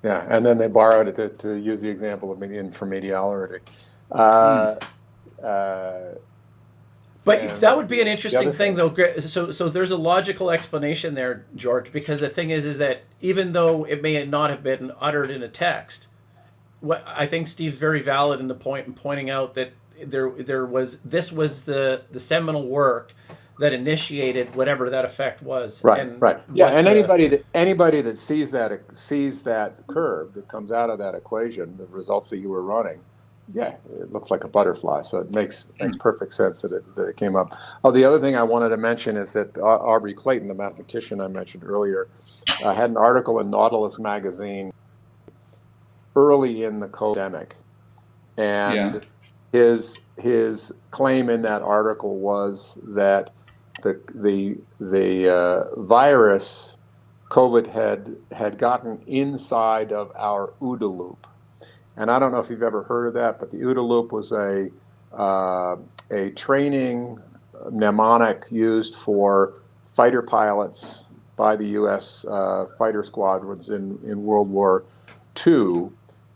Yeah, and then they borrowed it to use the example of intermediality. Uh, But that would be an interesting thing, though. So there's a logical explanation there, George, because the thing is that even though it may not have been uttered in a text, what I think Steve's very valid in the point in pointing out that this was the seminal work that initiated whatever that effect was. Right, and right. Yeah, and anybody that sees that curve that comes out of that equation, the results that you were running, yeah, it looks like a butterfly. So it makes perfect sense that it came up. Oh, the other thing I wanted to mention is that Aubrey Clayton, the mathematician I mentioned earlier, had an article in Nautilus magazine early in the pandemic, and his claim in that article was that the virus COVID had gotten inside of our OODA loop. And I don't know if you've ever heard of that, but the OODA loop was a training mnemonic used for fighter pilots by the U.S. Fighter squadrons in World War II.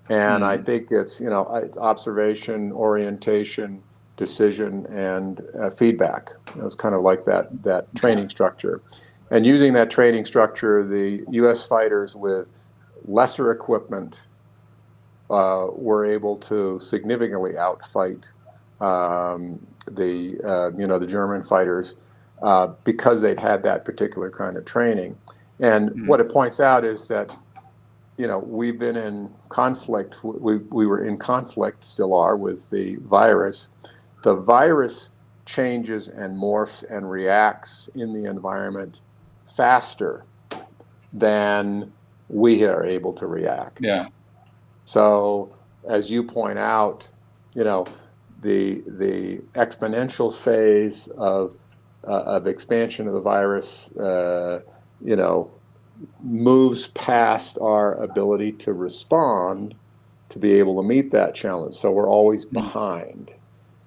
And I think it's observation, orientation, decision, and feedback. It's kind of like that training structure. And using that training structure, the U.S. fighters with lesser equipment were able to significantly outfight the German fighters because they'd had that particular kind of training. And what it points out is that we've been in conflict. We were in conflict, still are, with the virus. The virus changes and morphs and reacts in the environment faster than we are able to react. Yeah. So, as you point out, the exponential phase of expansion of the virus, moves past our ability to respond to be able to meet that challenge. So we're always behind.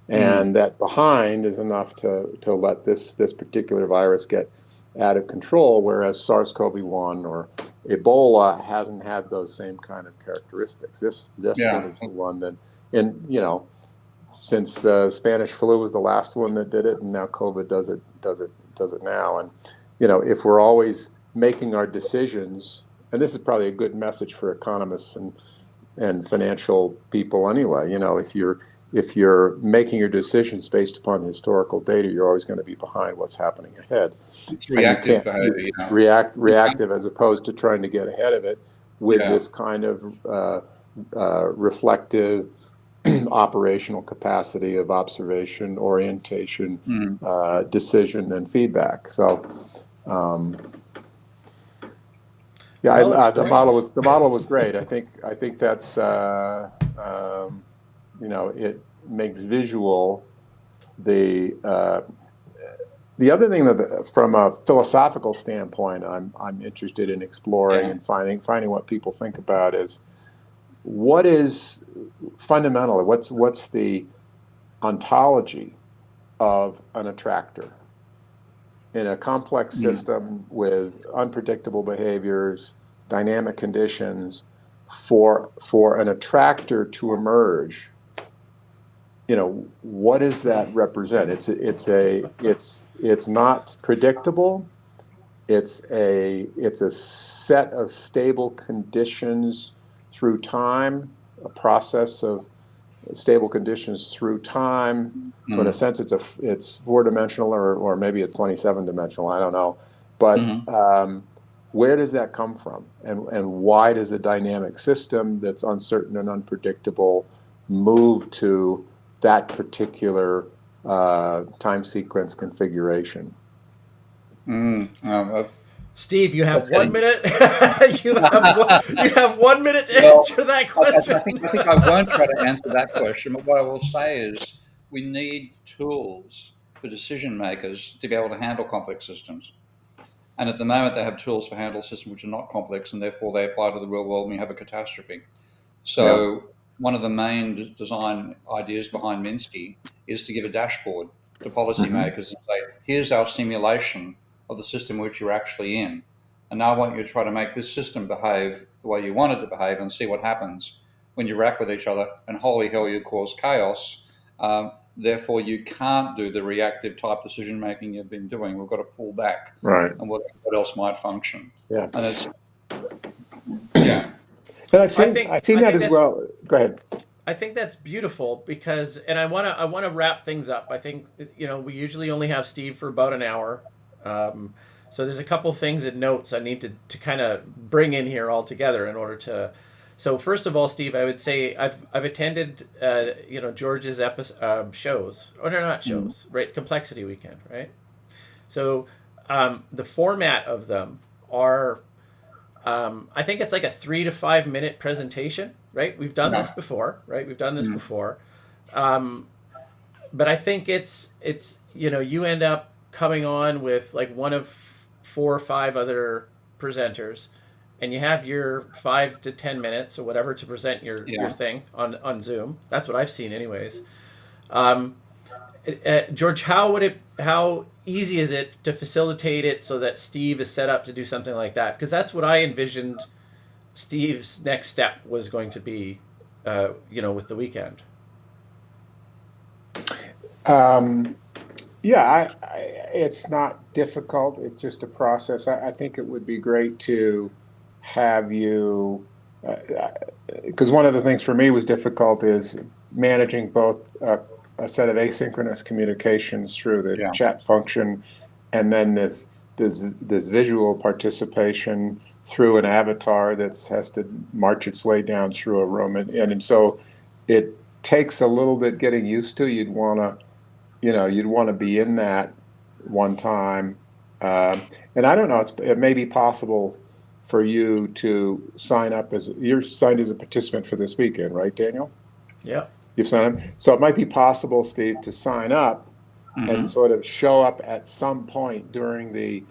And that behind is enough to let this particular virus get out of control, whereas SARS-CoV-1 or Ebola hasn't had those same kind of characteristics. This one is the one that, since the Spanish flu was the last one that did it, and now COVID does it now. And if we're always making our decisions, and this is probably a good message for economists and financial people anyway. If you're making your decisions based upon historical data, you're always going to be behind what's happening ahead. It's reactive behavior. Reactive as opposed to trying to get ahead of it with this kind of reflective operational capacity of observation, orientation, decision, and feedback. So. The model was great. I think that's it makes visual the other thing that from a philosophical standpoint I'm interested in exploring and finding what people think about is what is fundamentally what's the ontology of an attractor in a complex system with unpredictable behaviors, dynamic conditions. For an attractor to emerge, what does that represent? It's not predictable. It's a set of stable conditions through time, a process of stable conditions through time. So in a sense, it's 4-dimensional or maybe it's 27-dimensional. I don't know, but where does that come from, and why does a dynamic system that's uncertain and unpredictable move to that particular time sequence configuration? Steve, you have 1 minute. you have 1 minute to answer that question. I think I won't try to answer that question, but what I will say is we need tools for decision makers to be able to handle complex systems. And at the moment, they have tools for handle systems which are not complex, and therefore they apply to the real world when you have a catastrophe. So one of the main design ideas behind Minsky is to give a dashboard to policymakers and say, here's our simulation of the system which you're actually in. And now I want you to try to make this system behave the way you want it to behave and see what happens when you interact with each other. And holy hell, you cause chaos. Therefore, you can't do the reactive type decision making you've been doing. We've got to pull back. Right. And what else might function. Yeah. And it's, yeah. And I've seen that as well. Go ahead. I think that's beautiful because, and I want to wrap things up. I think, we usually only have Steve for about an hour. So there's a couple things and notes I need to kind of bring in here all together in order to. So first of all, Steve, I would say I've attended, George's shows, or they're not shows, right? Complexity Weekend, right? So the format of them are, I think it's like a 3 to 5 minute presentation, right? We've done this before, right? We've done this before. But I think it's you end up coming on with like one of 4 or 5 other presenters, and you have your 5 to 10 minutes or whatever to present your thing on Zoom. That's what I've seen anyways. George, how easy is it to facilitate it so that Steve is set up to do something like that? Because that's what I envisioned Steve's next step was going to be, with the weekend. It's not difficult. It's just a process. I think it would be great to have you, because one of the things for me was difficult is managing both a set of asynchronous communications through the chat function, and then this visual participation through an avatar that has to march its way down through a room, and so it takes a little bit getting used to. You'd want to be in that one time, and I don't know. It may be possible for you to sign up you're signed as a participant for this weekend, right, Daniel? Yeah. You've signed up. So it might be possible, Steve, to sign up and sort of show up at some point during the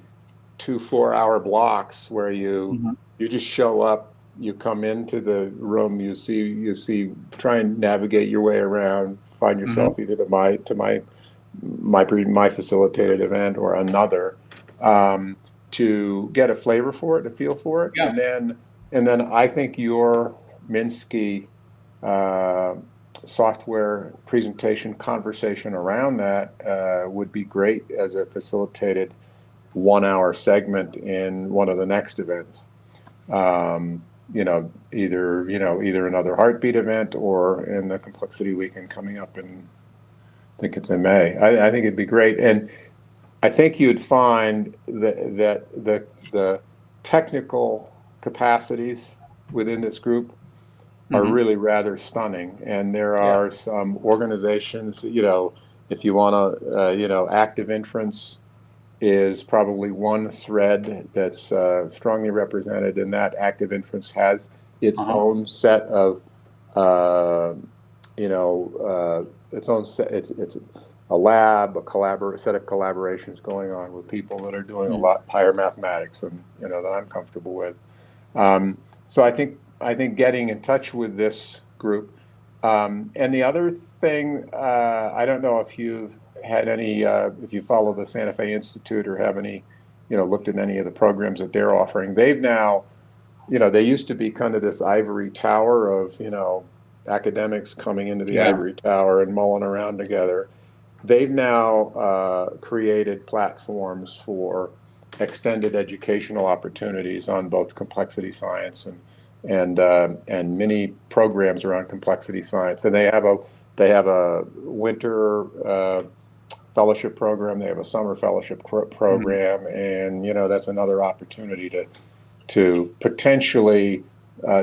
2 4-hour blocks where you just show up, you come into the room, you see, try and navigate your way around, find yourself either to my facilitated event or another, to get a flavor for it, a feel for it, and then I think your Minsky software presentation conversation around that would be great as a facilitated 1-hour segment in one of the next events. Either another Heartbeat event or in the Complexity Weekend coming up in, I think it's in May. I think it'd be great, and I think you'd find that the technical capacities within this group are really rather stunning, and there are some organizations. If you want to, active inference is probably one thread that's strongly represented, and that active inference has its own set of, its own set. It's a lab, set of collaborations going on with people that are doing a lot higher mathematics, and that I'm comfortable with. So I think getting in touch with this group, and the other thing, I don't know if you've had any, if you follow the Santa Fe Institute or have any, looked at any of the programs that they're offering. They've now, they used to be kind of this ivory tower of, academics coming into the ivory tower and mulling around together. They've now created platforms for extended educational opportunities on both complexity science and many programs around complexity science. And they have a winter fellowship program. They have a summer fellowship program, and that's another opportunity to potentially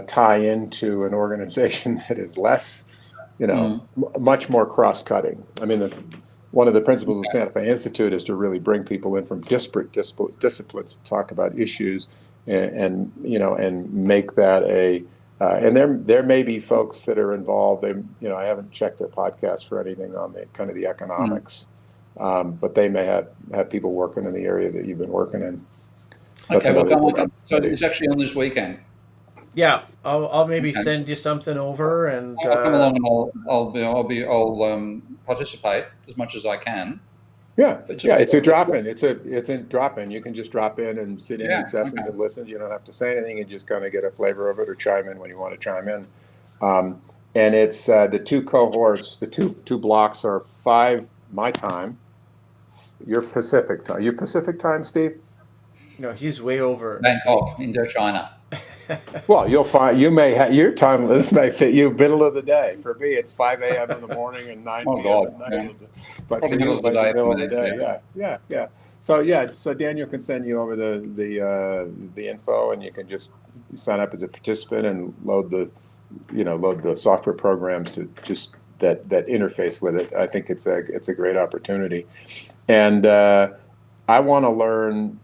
tie into an organization that is less, much more cross-cutting. I mean, one of the principles of the Santa Fe Institute is to really bring people in from disparate disciplines to talk about issues and make that and there may be folks that are involved. I haven't checked their podcast for anything on the kind of the economics, but they may have people working in the area that you've been working in. That's Okay, well, another come good on. So opportunity. it's actually on this weekend. Yeah, I'll maybe Okay. send you something over, and I'll come along and I'll participate as much as I can. Yeah, It's yeah, it's a drop-in. It's a drop-in. You can just drop in and sit in Yeah, these sessions okay. and listen. You don't have to say anything. You just kind of get a flavor of it or chime in when you want to chime in. And it's the two cohorts. The two blocks are 5 my time. Your Pacific time. You Pacific time, Steve? no, he's way over. Bangkok, Indochina. Well, you'll find you may have your time. This may fit you middle of the day. For me, it's 5 a.m. in the morning and 9 Oh, p.m. God. at night. Yeah. But Probably for middle you, of it the might be day middle for of the me. day. Yeah. Yeah. So Daniel can send you over the info, and you can just sign up as a participant and load the software programs to just that interface with it. I think it's a great opportunity, and I want to learn.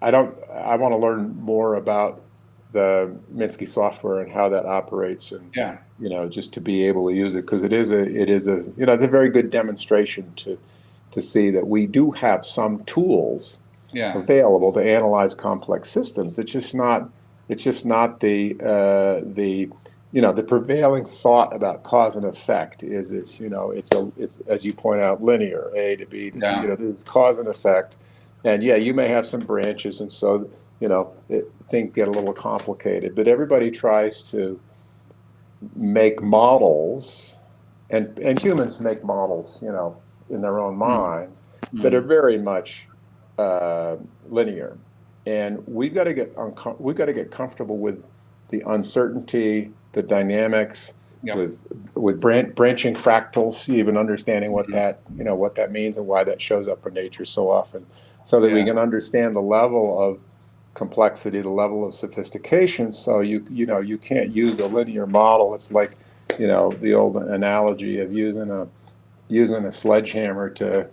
I want to learn more about the Minsky software and how that operates, and Yeah. just to be able to use it, because it's a very good demonstration to see that we do have some tools Yeah. available to analyze complex systems. It's just not the prevailing thought about cause and effect is it's as you point out, linear, A to B to C. Yeah. This is cause and effect, and yeah, you may have some branches, and so things get a little complicated. But everybody tries to make models, and humans make models, in their own mind, that are very much linear, and we've got to get comfortable with the uncertainty, the dynamics, Yep. with branching fractals, even understanding what that means and why that shows up in nature so often, so that we Yeah. can understand the level of complexity, the level of sophistication. So you can't use a linear model. It's like the old analogy of using a sledgehammer to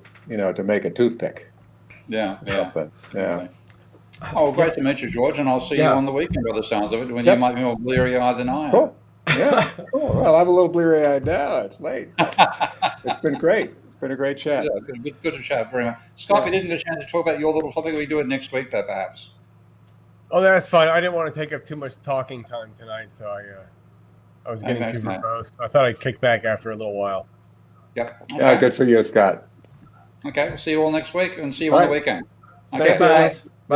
make a toothpick. Yeah. Something. Yeah. Oh, great to meet you, George, and I'll see you Yeah. on the weekend by the sounds of it, when you Yep. might be more bleary-eyed than I am. Cool. Yeah. Cool. Well, I'm a little bleary-eyed now. It's late. It's been great. It's been a great chat. Yeah, good to chat very much. Scott, Yeah. we didn't get a chance to talk about your little topic. We do it next week, though, perhaps. Oh, that's fine. I didn't want to take up too much talking time tonight, so I was getting Okay, too mate. verbose. I thought I'd kick back after a little while. Yep. Yeah. Okay. Good for you, Scott. Okay. We'll see you all next week, and see you All on the right. weekend. Thanks, Okay. Daniel. Bye.